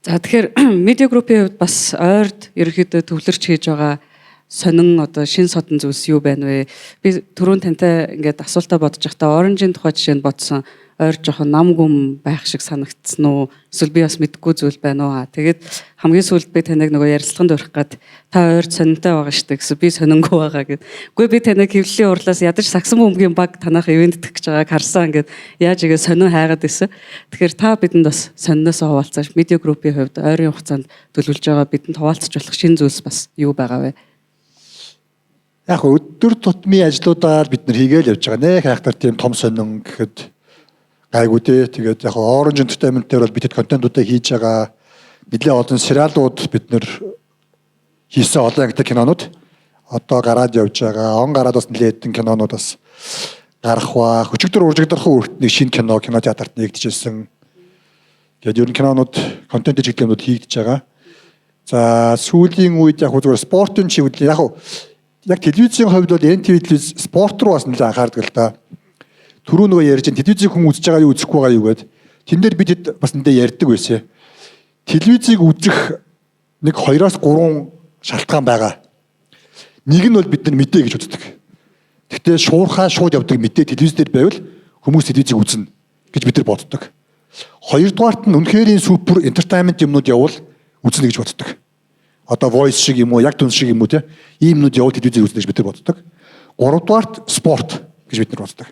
За тэгэхээр медиа группийн хувьд бас ойрд ерөөхдөө төвлөрч хийж байгаа сонин одоо шин содон зүйлс юу байна вэ? Би түрүүн тантай ингээд асуултаа бодож байхдаа оранжийн тухай жишээнд бодсон. Ойр жоохон нам гүм байх шиг санагдсан уу? Эсвэл би бас мэдгүй зүйл байна уу? Тэгээд хамгийн сүүлд би таныг нөгөө ярилцлаганд өрөх гад та ойр сонинтой байгаа штэ гэсэн би сонингүй байгаа гэд. Үгүй би таныг хэвлэлийн урлаас ядаж сагсан бөмбөгийн баг танах ивэнт гэж байгааг харсан ингээд яаж игээ сонин хайгаад байсан. Тэгэхээр та бидэнд бас сониноос хуваалцааш медиа группийн хувьд ойрын хугацаанд төлөвлөж байгаа бидэнд хуваалцаж болох шинэ зүйлс бас юу байгаа вэ? Яг өдөр тутмын ажлуудаар бид нар хийгээл явж байгаа. Нэ хайхтар тийм том сонин гэхэд гайгүй дээ. Тэгээд яг Orange Entertainment дээр бол бидэд контентуудаа хийж байгаа. Нэлээд олон сериалууд бид нэр хийсэн олон ангитай кинонууд одоо гараад явж байгаа. Он гараад бас нэлээд хэдэн кинонууд бас гарах ба. Өчигдөр уржигдорхон үртний шинэ кинотеатрт нэгдэжсэн. Тэгээд ер нь кинонууд контент чиглэлүүд хийгдэж байгаа. За сүүлийн үед яг зүгээр спортын чиглэл яг телевизийн хувьд бол NTV телевиз спорт руу бас нэлээд анхаардаг л да. Түрүү нөгөө ярьж байгаа телевизийг хүн үзэж байгаа юу үзэхгүй байгаа юу гэдэг. Тэн дээр бид бас нэлээд ярьдаг байсан. Телевизийг үзэх нэг 2-3 шалтгаан байгаа. Нэг нь бол бид нар мэдээ гэж үздэг. Гэхдээ шуурхаа шууд явдаг мэдээ телевиз дээр байвал хүмүүс телевизийг үзнэ гэж бид нар боддог. Хоёрдугаарт нь үнэхэрийн супер entertainment юмнууд явал үзнэ гэж боддог. Одоо voice шиг юм уу, яг түнс шиг юм уу те. Ийм юмнууд явал телевизийг үзнэ гэж бид нар боддог. Гуравдугаарт спорт гэж бид нар боддог.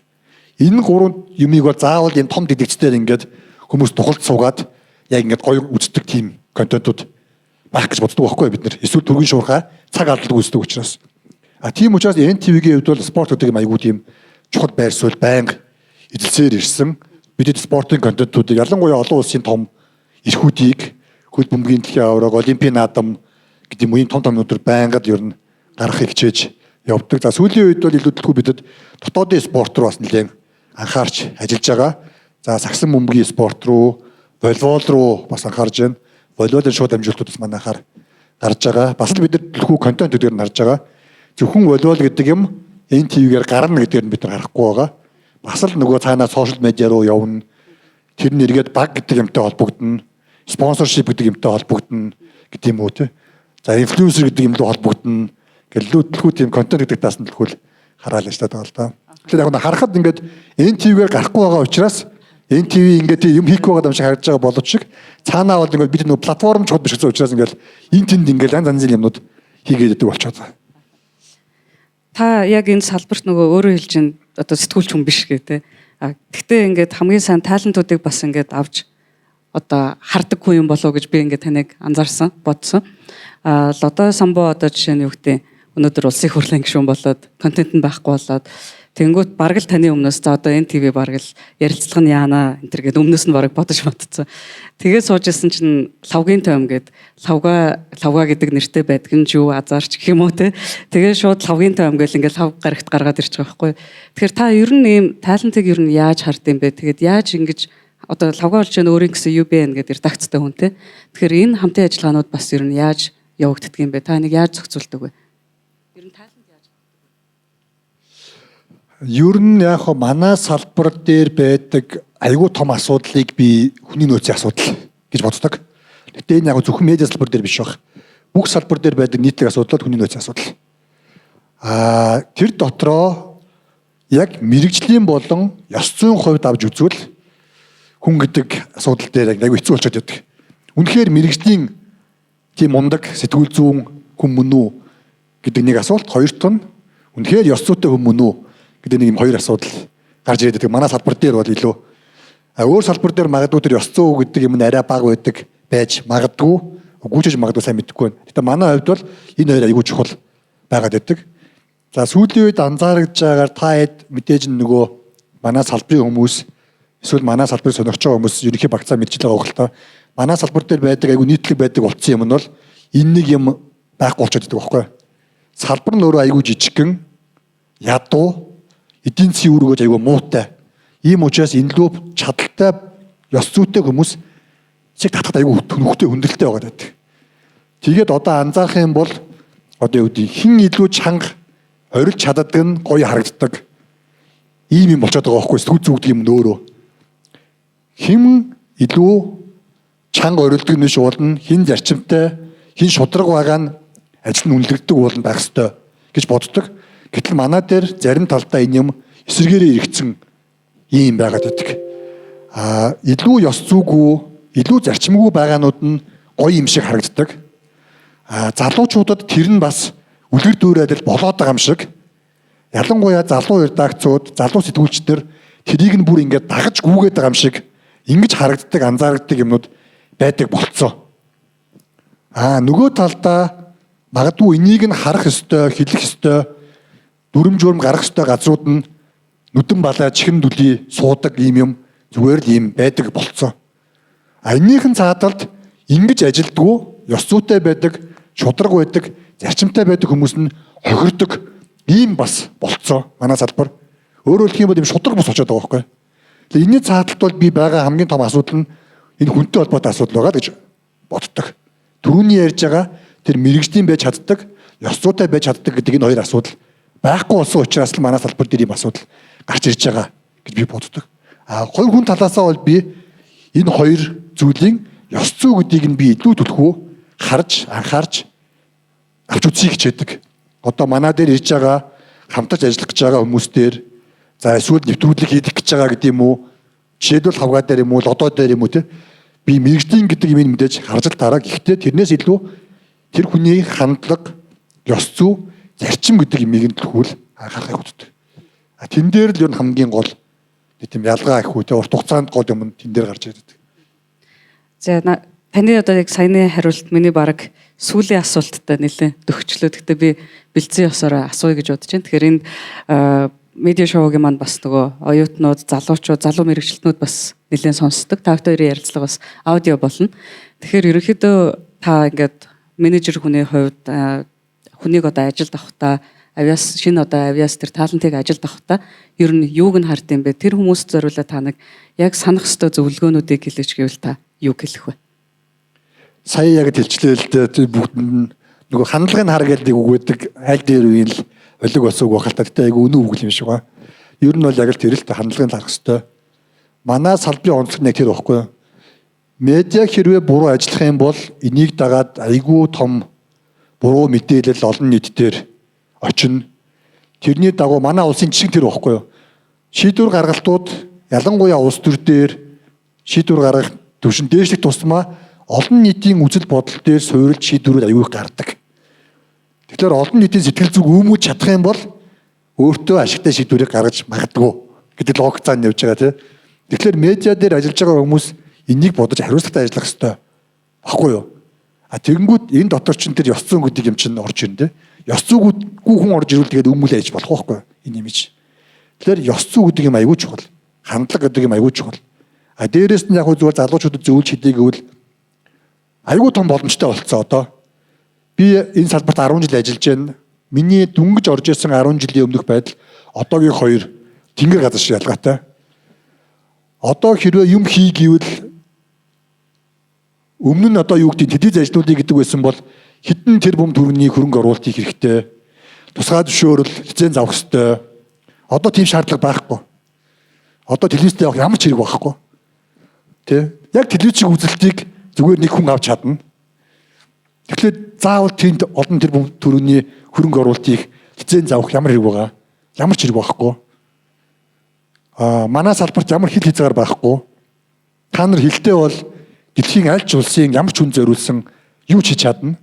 Энэ гурван юмыг бол заавал энэ том дэлгэцээр ингээд хүмүүс тухалд суугаад яг ингээд гоё үздэг тийм контентууд байх гэж боддог байхгүй бид нар. Эсвэл түргэн шуурхаа цаг алдалгүй үздэг учраас. Тийм учраас NTV-ийн хувьд бол спортуудыг аягүй тийм чухал байр суурь байнга эзэлсээр ирсэн. Бидэд спортын контентуудыг ялангуяа олон улсын том эрхүүдийг хөл бөмбөгийн дэлхийн аварга, олимпийн наадам гэдэг юм ийм том юмнууд байнгад ер нь гаргахыг хичээж явдаг. За сүүлийн үед бол илүү дэлгүү бидэд дотоодын спорт руу бас нэлээд анхаарч ажиллаж байгаа. За сагсан бөмбөгийн спорт руу, волейбол руу бас анхаарж байна. Волейболын шууд амжилтууд бас манайхаар гарч байгаа. Бас л бид нар дэлгүү контентуудыг нь харж байгаа. Зөвхөн волейбол гэдэг юм NTV-гээр гарна гэдгээр нь бид нар харахгүй байгаа. Бас л нөгөө цаанаа сошиал медиа руу явна. Тэр нэргээд баг гэдэг юмтай холбогдно. Спонсоршип гэдэг юмтай холбогдно гэдэг юм уу те. За инфлюенсер гэдэг юмтай холбогдно. Гэллүүдэлхүү тийм контент гэдэг таас нь дэлгүүл хараал ажиллаад байгаа л да. Тэгэхээр яг харахад ингээд NTV-гээр гарахгүй байгаа учраас NTV ингээд юм хийх байгаа юм шиг харагдаж байгаа боловч шиг цаанаа бол ингээд бид нөгөө платформ чухал биш гэсэн учраас ингээд энэ тэнд ингээд янз янзын юмнууд хийгээд байдаг болчиход байгаа. Та яг энэ салбарт нөгөө өөрөө хэлж ин одоо сэтгүүлч хүн биш гэдэг. Гэхдээ ингээд хамгийн сайн талентуудыг бас ингээд авч одоо хардаггүй юм болов уу гэж би ингээд таныг анзаарсан, бодсон. Лодо самбо одоо жишээ нь юу гэдэг өнөөдөр улсын хурлын гишүүн болоод контент нь байхгүй болоод тэнгүүт бараг л таны өмнөөс за одоо NTV бараг л ярилцлага нь яана энэ төр гээд өмнөөс нь бараг бодож бодцсон. Тэгээд суужсэн чинь лавгийн тойм гээд лавга гэдэг нэртэй байдаг нь юу азаарч гэх юм уу те. Тэгээд шууд лавгийн тойм гээл ингээд лав гарагт гаргаад ирчих байгаа байхгүй. Тэгэхээр та ер нь ийм талентыг ер нь яаж хардсан бэ? Тэгээд яаж ингэж одоо лавга болж байгаа өөрийн гэсэн UBN гэдэг редакцтай хүн те. Тэгэхээр энэ хамтын ажиллагаанууд бас ер нь яаж явагддаг юм бэ? Та энийг яаж зохицуулдаг вэ? Ер нь талент яаж? Ер нь яг манай салбар дээр байдаг айгүй том асуудлыг би хүний нөөцийн асуудал гэж боддог. Гэтэ энэ яг зөвхөн медиа салбар дээр биш баг. Бүх салбар дээр байдаг нийтлэг асуудал хүний нөөцийн асуудал. Тэр дотроо яг мэрэгжлийн болон ёс зүйн хувьд авч үзвэл хүн гэдэг асуудал дээр айгүй хэцүү болчиход байдаг. Үнэхээр мэрэгжлийн тийм мундаг сэтгүүл зүүн хүн мөн үү гэдэг нэг асуулт, хоёрт нь үнэхээр ёс зүйтэй хүн мөн үү гэдэг нэг юм хоёр асуудал гарч ирээд байдаг. Манай салбар дээр бол илүү өөр салбар дээр магадгүй тэр ёс зүй гэдэг юм арай бага байдаг байж магадгүй, гүйчэж магадгүй сайн мэдэхгүй байна. Гэтэ манай хувьд бол энэ хоёр айгүй чухал байгаад байдаг. За сүүлийн үед анзаарч байгаагаар та хэд мэдээж нөгөө манай салбарын хүмүүс эсвэл манай салбарыг сонирхож байгаа хүмүүс ерөнхий багцаа мэдчихэж байгаа хэл та. Манай салбар дээр байдаг айгүй нийтлэг байдаг болсон юм нь бол энэ нэг юм байхгүй болчиход байдаг байхгүй. Салбар нь өөрөө айгүй жижигхэн, ядуу, эдийн засгийн үүргэж айгүй муутай. Ийм учраас энэ лөө чадaltaй ёс зүйтэй хүмүүс чиг татахад айгүй төнөхтэй хөндлөлтэй байгаа гэдэг. Тэгээд одоо анзаарах юм бол одоо юу гэдэг хин илүү чанга орилж чаддаг нь гоё харагддаг. Ийм юм болчиход байгаа байхгүй сэтгүүл зүгдэг юм нөөрөө. Хин илүү чанга орилдог нь биш уулна хин зарчимтай хин шудраг байгаа нь ажил нь үнэлэгддэг уулна байх ёстой гэж боддог. Гэтэл манай дээр зарим талдаа энэ юм эсэргээрээ иргэцэн ийм байгаад байдаг. Илүү ёс зүйгүй, илүү зарчимгүй байгаанууд нь гоё юм шиг харагддаг. Залуучуудад тэр нь бас үлгэр дүүрээд болоод байгаа юм шиг. Ялангуяа залуу редакцууд, залуу сэтгүүлчдэр тэрийг нь бүр ингээд дагаж гүгээд байгаа юм шиг ингэж харагддаг, анзаардаг юмнууд байдаг болцоо. Нөгөө талдаа магадгүй энийг нь харах ёстой, хэлэх ёстой, дүрм журм гаргах ёстой газрууд нь нүдэн балай чихэн дүлий суудаг юм зүгээр л юм байдаг болцоо. Энийхэн цааталд ингэж ажилдгүү, ёс зүйтэй байдаг, шудраг байдаг, зарчимтай байдаг хүмүүс нь хохирдог ийм бас болцоо манай салбар. Өөрөөр хэлэх юм бол юм шудраг бус очоод байгаа байхгүй. Тэгэхээр энэний цааталд бол би байгаа хамгийн том асуудал нь энэ хүнтэй холбоотой асуудал байгаа гэж боддог. Түрүүний ярьж байгаа тэр мэрэгжлийн байж чаддаг, ёс зүйтэй байж чаддаг гэдэг энэ хоёр асуудал байхгүй болсон учраас л манай салбар дээр ийм асуудал гарч ирж байгаа гэж би боддог. Хоёр хүн талаасаа бол би энэ хоёр зүйлийн ёс зүй гэдгийг нь би илүү төлхөө анхаарч авч үзье хичээдэг. Одоо манай дээр ирж байгаа хамтарч ажиллах гэж байгаа хүмүүс дээр за эсвэл нэвтрүүлэг хийх гэж байгаа гэдэг юм уу? Жишээлбэл хавгаа дээр юм уу, лодоо дээр юм уу те би мэрэгжлийн гэдэг юм мэдээж харж тараа. Гэхдээ тэрнээс илүү тэр хүний хандлага, ёс зүй, зарчим гэдэг юмыг нь төлхөөл анхаарахыг хүсдэг. Тэн дээр л юу хамгийн гол тийм ялгаа их үү те урт хугацаанд гол юм тэн дээр гарч ирдэг. За таны одоо яг саяны хариулт миний бараг сүүлийн асуулттай нэлээд төгчлөө. Гэхдээ би бэлдсэн ёсоор асууя гэж бодож байна. Тэгэхээр энд медиа шоугийн маань бас нөгөө оюутнууд, залуучууд, залуу мэрэгчлэтнүүд бас нэлээд сонсдог. Та хоёрын ярилцлага бас аудио болно. Тэгэхээр ерөнхийдөө та ингээд менежер хүний хувьд хүнийг одоо ажилд авахдаа шинэ авиас тэр талантыг ажилд авахдаа ер нь юуг нь хард юм бэ? Тэр хүмүүст зориулаад та нэг яг санах ёстой зөвлөгөөнүүдийг хэлж гэвэл та юу хэлэх вэ? Сая яг хэлчлээ л дээ бүгд нөгөө хандлагын хар гэдэг үг өгдөг аль дээр үеийн л олиг осог байх л та. Гэтэ айгу өнөө үг юм шиг ба. Ер нь бол яг л тэр л хандлагын харах ёстой. Манай салбарын онцлог нэг тэр байхгүй. Медиа хэрвээ буруу ажиллах юм бол энийг дагаад айгу том буруу мэдээлэл олон нийт дээр очино. Тэрний дагуу манай улсын жишг тэр байхгүй. Шийдвэр гаргалтууд ялангуяа улс төр дээр шийдвэр гаргах төвшин дээшлэх тусмаа олон нийтийн үзэл бодол дээр суурилж шийдвэрүүд аюул их гардаг. Тэгэхээр олон нийтийн сэтгэл зүг өмгөж чадах юм бол өөртөө ашигтай шийдвэрийг гаргаж магадгүй гэдэг логик цаана явж байгаа тийм. Тэгэхээр медиа дээр ажиллаж байгаа хүмүүс энийг бодож хариуцлагатай ажиллах хэрэгтэй баггүй юу? Тэгэнгүүт энэ дотор чин тэр ёс зүйн гэдэг юм чинь орж ирнэ тийм. Ёс зүйгүй хүн орж ирвэл тэгээд өмгөл ээж болох байхгүй энэ юм чи. Тэгэхээр ёс зүй гэдэг юм аюул чухал. Хандлага гэдэг юм аюул чухал. Дээрээс нь яг зүгээр залуучуудад зөвлөж хэлье гэвэл айгүй том боломжтой болцсон одоо. Би энэ салбарт 10 жил ажиллаж байна. Миний дүнгэж орж ирсэн 10 жилийн өмнөх байдал одоогийн хоёр тэнгэр газар шиг ялгаатай. Одоо хэрвээ юм хий гэвэл өмнө нь одоо юу гэдэг тэдийз ажлуудыг гэдэг байсан бол хэдэн тэрбум төгрөгийн хөрөнгө оруулалт хийх хэрэгтэй. Тусгай зөвшөөрөл хязгаар завах хэрэгтэй. Одоо тийм шаардлага байхгүй. Одоо телевизтэй явах ямар ч хэрэг байхгүй. Тэ? Яг телевизийн үзэлтийг зүгээр нэг хүн авч чадна. Тэгэхээр заавал тэнд олон тэрбум төгрөгийн хөрөнгө оруулалтыг хязгаар завах ямар хэрэг байгаа? Ямар ч хэрэг байхгүй. Манай салбарт ямар хил хязгаар байхгүй. Та нар хилтэй бол дэлхийн аль ч улсын ямар ч хүн зориулсан юу ч хийж чадна.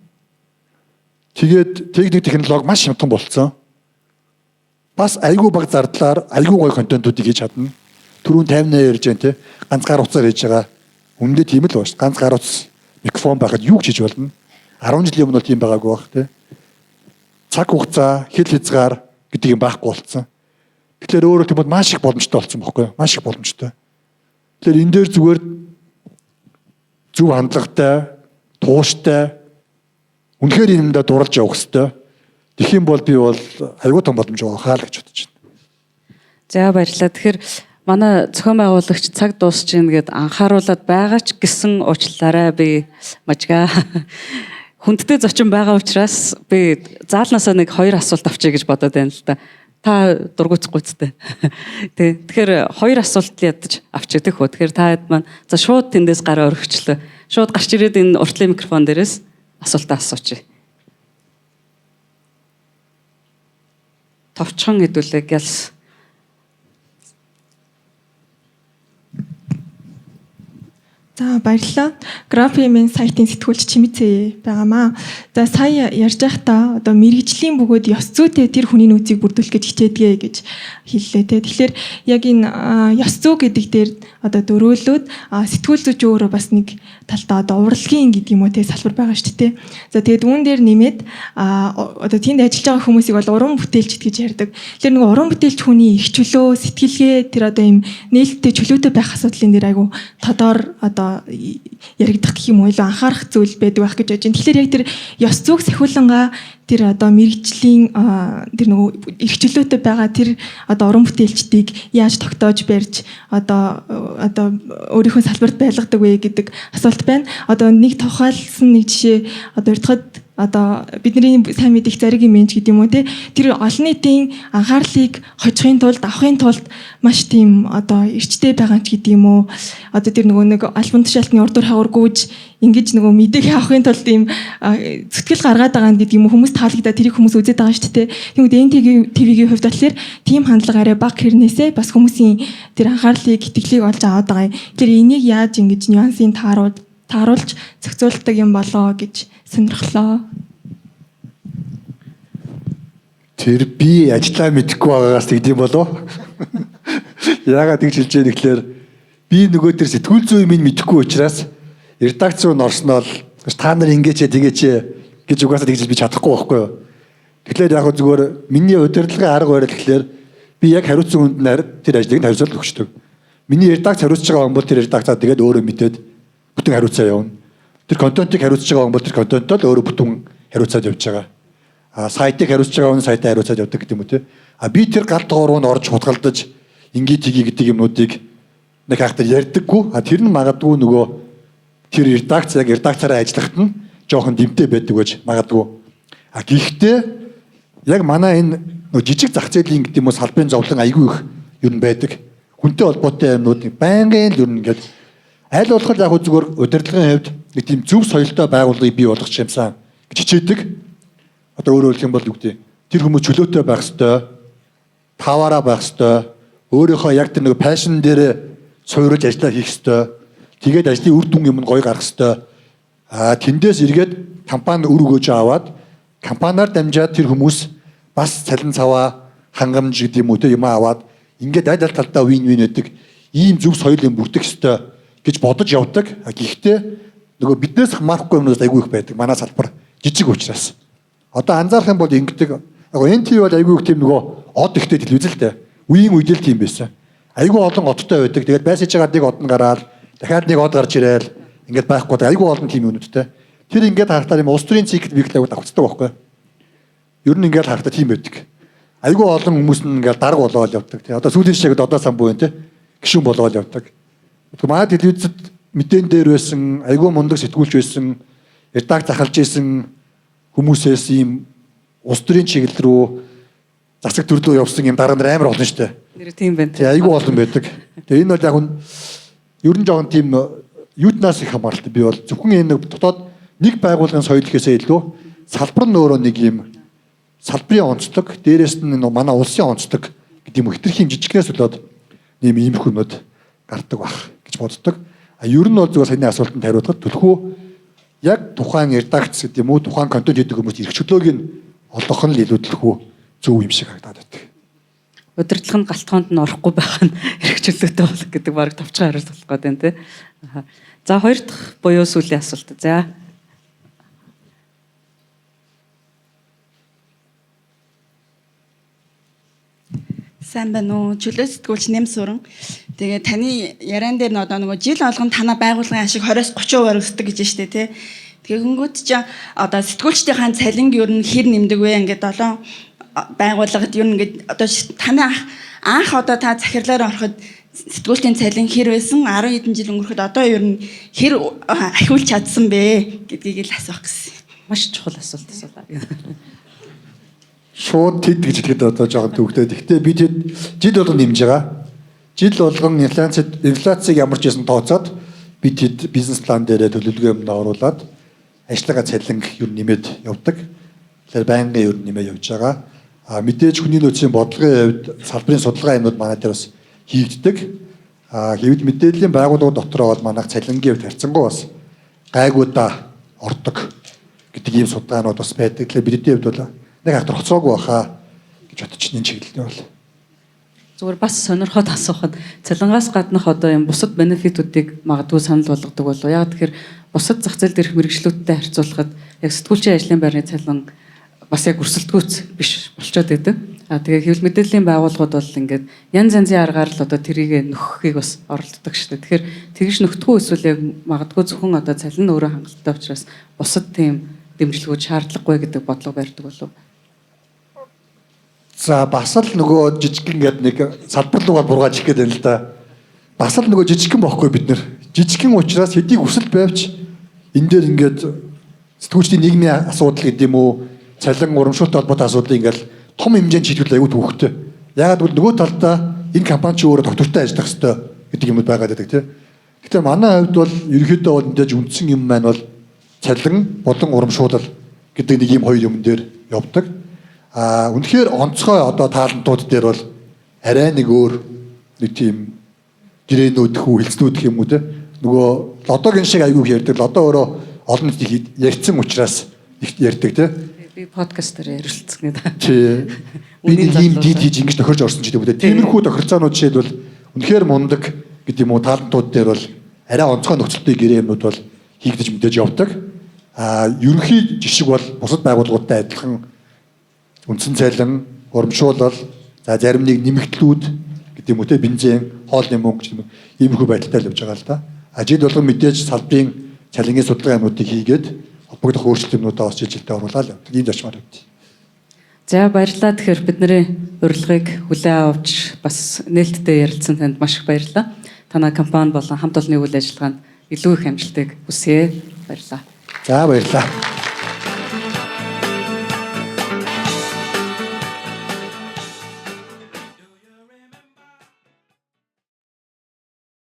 Тэгээд техник технологи маш хямдхан болцсон. Бас айгүй баг зардлаар айгүй гоё контентуудыг хийж чадна. Түрүүн 58 ярьж байна те. Ганц гар утсаар хийж байгаа. Өмнөдөө тийм л бааш. Ганц гар утас микрофон байхад юу ч хийж болно. 10 жилийн өмнө бол тийм байгаагүй байх те. Цаг хугацаа, хил хязгаар гэдэг юм байхгүй болцсон. Тэгэхээр өөрөөр хэлбэл маш их боломжтой болсон байхгүй юу? Маш их боломжтой. Тэгэхээр энэ дээр зүгээр зөв хандлагатай, тууштай үнэхээр юмдаа дурлж явах хэрэгтэй. Тэгэх юм бол би бол аюул том боломж байгаа л гэж бодож байна. За баярлалаа. Тэгэхээр манай зохион байгуулагч цаг дуусч ийн гэд анхааруулад байгаа ч гэсэн уучлаарай би мажгаа хүндтэй зочин байгаа учраас би заалнаасаа нэг 2 асуулт авчия гэж бодоод байна л да. Та дургуйцгүй зү. Тэгэхээр 2 асуулт ядаж авчих гэх үү. Тэгэхээр та хэд маань за шууд тэндээс гараа өргөчлөө. Шууд гарч ирээд энэ уртлын микрофон дээрээс асуултаа асуучих. Товчхон хэдүүлээ гялс. За баярлалаа. Графимын сайтын сэтгүүлч Чимэцээ байгаамаа. За сая ярьж байхдаа одоо мэрэгжлийн бөгөөд ёс зүйтэй тэр хүний нөөцийг бүрдүүлэх гэж хичээдгээ гэж хэллээ те. Тэгэхээр яг энэ ёс зүй гэдэг дээр одоо дөрөөлөөд сэтгүүл зүйч өөрөө бас нэг талдаа одоо урлагийн гэдэг юм уу те салбар байгаа шүү дээ. За тэгээд үүн дээр нэмээд одоо тэнд ажиллаж байгаа хүмүүсийг бол уран бүтээлч гэж ярьдаг. Тэгэхээр нэг уран бүтээлч хүний их чөлөө, сэтгэлгээ тэр одоо юм нээлттэй чөлөөтэй байх асуудлын дээр айгу тодор одоо яригдах гэх юм уу илүү анхаарах зүйл байдаг байх гэж бодож байна. Тэгэхээр яг тэр ёс зүйг сахиулангаа тэр одоо мэрэгжлийн тэр нөгөө эрх чөлөөтэй байгаа тэр одоо уран бүтээлчдийг яаж тогтоож барьж одоо өөрийнхөө салбарт байлгадаг вэ гэдэг асуулт байна. Одоо нэг тухайлсан нэг жишээ одоо урьдхад одоо бидний сайн мэдих заргийн менж гэдэг юм уу те тэр олон нийтийн анхаарлыг хожихын тулд авахын тулд маш тийм одоо эрчтэй байгаа ч гэдэг юм уу одоо тэр нөгөө нэг альбом тушаалтны урдуур хавар гүйж ингэж нөгөө мэдээг авахын тулд ийм зүтгэл гаргаад байгаа гэдэг юм уу хүмүүс таалагдаа тэрийг хүмүүс үзээд байгаа шүү дээ. Тэгмээд ТV-ийн хувьд болохоор тийм хандлага арай бага хэрнээсээ бас хүмүүсийн тэр анхаарлыг итгэлийг олж аваад байгаа юм. Тэр энийг яаж ингэж нюансыг тааруулж зохицуулдаг юм болоо гэж сонирхлоо. Тэр би ажиллаа мэдэхгүй байгаагаас тэгдэм болов. Яагаад тэгж хэлж яах гэхээр би нөгөө тэр сэтгүүл зүй минь мэдэхгүй учраас редакц руу орсноо та нар ингэчээ тэгээч гэж угаасаа тэгж би чадахгүй байхгүй юу. Тэгэхээр яг зүгээр миний удирдлагын арга барил гэхээр би яг хариуцсан хүнд тэр ажлыг хариуцлага өгчдөг. Миний редакц хариуцж байгаа хүн бол тэр редакцаа тэгээд өөрөө мэдээд бүтэн хариуцаа явна. Тэр контентыг хариуцж байгаа хүн бол тэр контентоо л өөрөө бүтэн хариуцаад явж байгаа. Сайтыг хариуцж байгаа хүн сайтаа хариуцаад явдаг гэдэг юм үү те. Би тэр гал дугаар руу орж хутгалдаж ингээд тгий гэдэг юмнуудыг нэг хаахтар ярьдаггүй. Тэр нь магадгүй нөгөө тэр редакц яг редакцаараа ажиллахад нь жоохон дэмтэй байдаг гэж магадгүй. Гэхдээ яг манай энэ жижиг зах зээлийн гэдэг юм уу салбарын зовлон айгүй их юу н байдаг. Хүнтэй холбоотой юмнууд байнгын л юу нэгээд аль болох яг зүгээр удирдлагын хувьд нэг тийм зөв соёлтой байгууллагыг бий болгох юмсан гэж хичээдэг. Одоо өөрөөр хэлэх юм бол юу гэдэг тэр хүмүүс чөлөөтэй байх ёстой, таваараа байх ёстой, өөрийнхөө яг тэр нэг пашн дээр суурилж ажиллаа хийх ёстой. Тэгээд ажлын үр дүн юм нь гоё гаргах ёстой. Тэндээс эргээд компани үр өгөөж аваад компаниар дамжаад тэр хүмүүс бас цалин цаваа хангамж гэдэг юм уу те юм аваад ингээд аль талдаа вин байдаг ийм зөв соёл юм бүрдэх ёстой гэж бодож явдаг. Гэхдээ нөгөө биднээс хамаарахгүй юмнууд айгүй их байдаг. Манай салбар жижиг учраас. Одоо анзаарах юм бол ингэдэг. NTV бол айгүй их тийм нөгөө од ихтэй телевиз л дээ. Үеийн үедэл тийм байсан. Айгүй олон одтой байдаг. Тэгээд байсаж байгаа нэг од нь гараад дахиад нэг од гарч ирээл ингээд байхгүй айгүй олон тийм юмнуудтай. Тэр ингээд харахтаа юм улс төрийн цикл биеглээг давцдаг байхгүй. Ер нь ингээд харахтаа тийм байдаг. Айгүй олон хүмүүс нь ингээд дарга болоод явдаг. Одоо сүүлийн шиг одоо самбуу байна те. Гişүн болоод явдаг. Манай телевизэд мэдэн дээр байсан айгүй мундаг сэтгүүлч байсан редакц захалж исэн хүмүүсээс ийм улс төрийн чиглэл рүү засаг төрлөө явсан юм дараа нь амар олон шүү дээ. Нэр тийм байна. Тэгээ айгүй олон байдаг. Тэгээ энэ бол яг нь ер нь жоохон тийм юутнаас их хамааралтай би бол зөвхөн энэ дотоод нэг байгууллагын соёл гэхээсээ илүү салбар нь өөрөө нэг юм салбарын онцлог дээрээс нь манай улсын онцлог гэдэг юм хитрхи юм жижигнээс болоод ийм иймэрхүүнүүд гардаг байх гэж боддог. Ер нь бол зүгээр саяны асуултанд хариулахад төлхөө яг тухайн редакц гэдэг юм уу тухайн контент хийдэг хүмүүс эрх чөлөөг нь олгох нь л илүү төлхөө зөв юм шиг харагдаад байдаг. Удирдлага нь галтгоонд нь орохгүй байх нь эрх чөлөөтэй болох гэдэг баг товчхон хариулт болох гээд байна те. За хоёр дахь буюу сүүлийн асуулт. За. Сайн байна уу? Чөлөө сэтгүүлч нэм суран. Тэгээ таны яриан дээр нь одоо нөгөө жил болгон танаа байгууллагын ашиг 20-30% өсдөг гэж штэ тий. Тэгээ хөнгөт чи одоо сэтгүүлчдийн цалин ер нь хэр нэмдэг вэ? Ингээд 7 байгууллагад ер нь ингээд одоо таны анх одоо та захирлаар ороход сэтгүүлчдийн цалин хэр байсан? 10 хэдэн жил өнгөрөхөд одоо ер нь хэр ахиулж чадсан бэ гэдгийг л асуух гэсэн. Маш чухал асуулт асуулаа. Шууд тэд гэж хэлэхэд одоо жоохон төвөгтэй. Гэхдээ би тэд жил болгон нэмж байгаа. Жил болгон инфляцийг ямар ч байсан тооцоод би тэд бизнес план дээрээ төлөвлөгөө юмд оруулаад ажлаагаа цалин юу нэмээд явдаг. Тэгэхээр байнгын юу нэмээд явж байгаа. Мэдээж хүний нөөцийн бодлогын хувьд салбарын судалгаа юмнууд манай дээр бас хийгддэг. Хэвд мэдээллийн байгууллагууд дотроо бол манайх цалингийн хувьд харьцангуй бас гайгуудаа ордог гэдэг ийм судалгаанууд бас байдаг. Тэгэхээр бидний хувьд бол нэг хатар хоцроогүй баха гэж бодож энэ чиглэлтэй бол. Зүгээр бас сонирхоод асуухад цалингаас гаднах одоо юм бусад бенефитүүдийг магадгүй санал болгодог болов. Яг тэгэхээр бусад зах зээлд ирэх мэрэгчлүүдтэй харьцуулахад яг сэтгүүлчийн ажлын байрны цалин бас яг өрсөлдгөөц биш болчиход байдаг. Тэгээ хэвлэл мэдээллийн байгууллагууд бол ингээд янз янзын аргаар л одоо тэрийг нөхөхийг бас оролддог шүү дээ. Тэгэхээр тэгж нөхдгөө эсвэл яг магадгүй зөвхөн одоо цалин өөрөө хангалттай учраас бусад тийм дэмжлэгүүд шаардлагагүй гэдэг бодлого барьдаг болов. За бас л нөгөө жижигхэн гэдэг нэг салбар руугаар бургаж их гэдэг юм л да. Бас л нөгөө жижигхэн бохгүй бид нэр. Жижигхэн учраас хэдийг өсөл байвч энэ дээр ингээд сэтгүүлчдийн нийгмийн асуудал гэдэг юм уу, цалин урамшуулттай холбоотой асуудал ингээд том хэмжээнд шийдвэрлэх аюул төвөгтэй. Ягаад гэвэл нөгөө талдаа энэ компани ч өөрөө доктортой ажиллах хэрэгтэй гэдэг юмуд байгаад байдаг тийм. Гэхдээ манай хувьд бол ерөнхийдөө бол мэдээж үндсэн юм маань бол цалин болон урамшуулал гэдэг нэг ийм хоёр юм дээр явдаг. Үнэхээр онцгой одоо таалантууд дээр бол арай нэг өөр нэг тийм гэрээнүүд хүү хэлцнүүд гэх юм уу те. Нөгөө лодогийн шиг айгүй ярьдаг. Лодо өөрөө олон нийтэд ярьсан учраас их ярьдаг те. Би подкастаар ярилцсан гэдэг. Тий. Би нэг ийм дид хийж ингэж тохирж орсон ч гэдэг юм үү. Тиймэрхүү тохирцоонууд жишээлбэл үнэхээр мундаг гэдэг юм уу таалантууд дээр бол арай онцгой нөхцөлтэй гэрээнүүд бол хийгдэж мэдээж явдаг. Ерөнхий жишг бол бусад байгууллагуудтай адилхан үндсэн цалин, урамшуулал, за зарим нэг нэмэгдлүүд гэдэг юм уу те бензин, хоолны мөнгө гэх юм иймэрхүү байдалтай л явж байгаа л да. Жил болгон мэдээж салбарын цалингийн судалгаануудыг хийгээд холбогдох өөрчлөлтүүдээ бас жилдээ оруулаад явдаг. Ийм зарчмаар явдаг. За баярлалаа. Тэгэхээр бидний урилгыг хүлээн авч бас нээлттэй ярилцсан танд маш их баярлалаа. Танай компани болон хамт олонны үйл ажиллагаанд илүү их амжилтыг хүсье. Баярлалаа. За баярлалаа.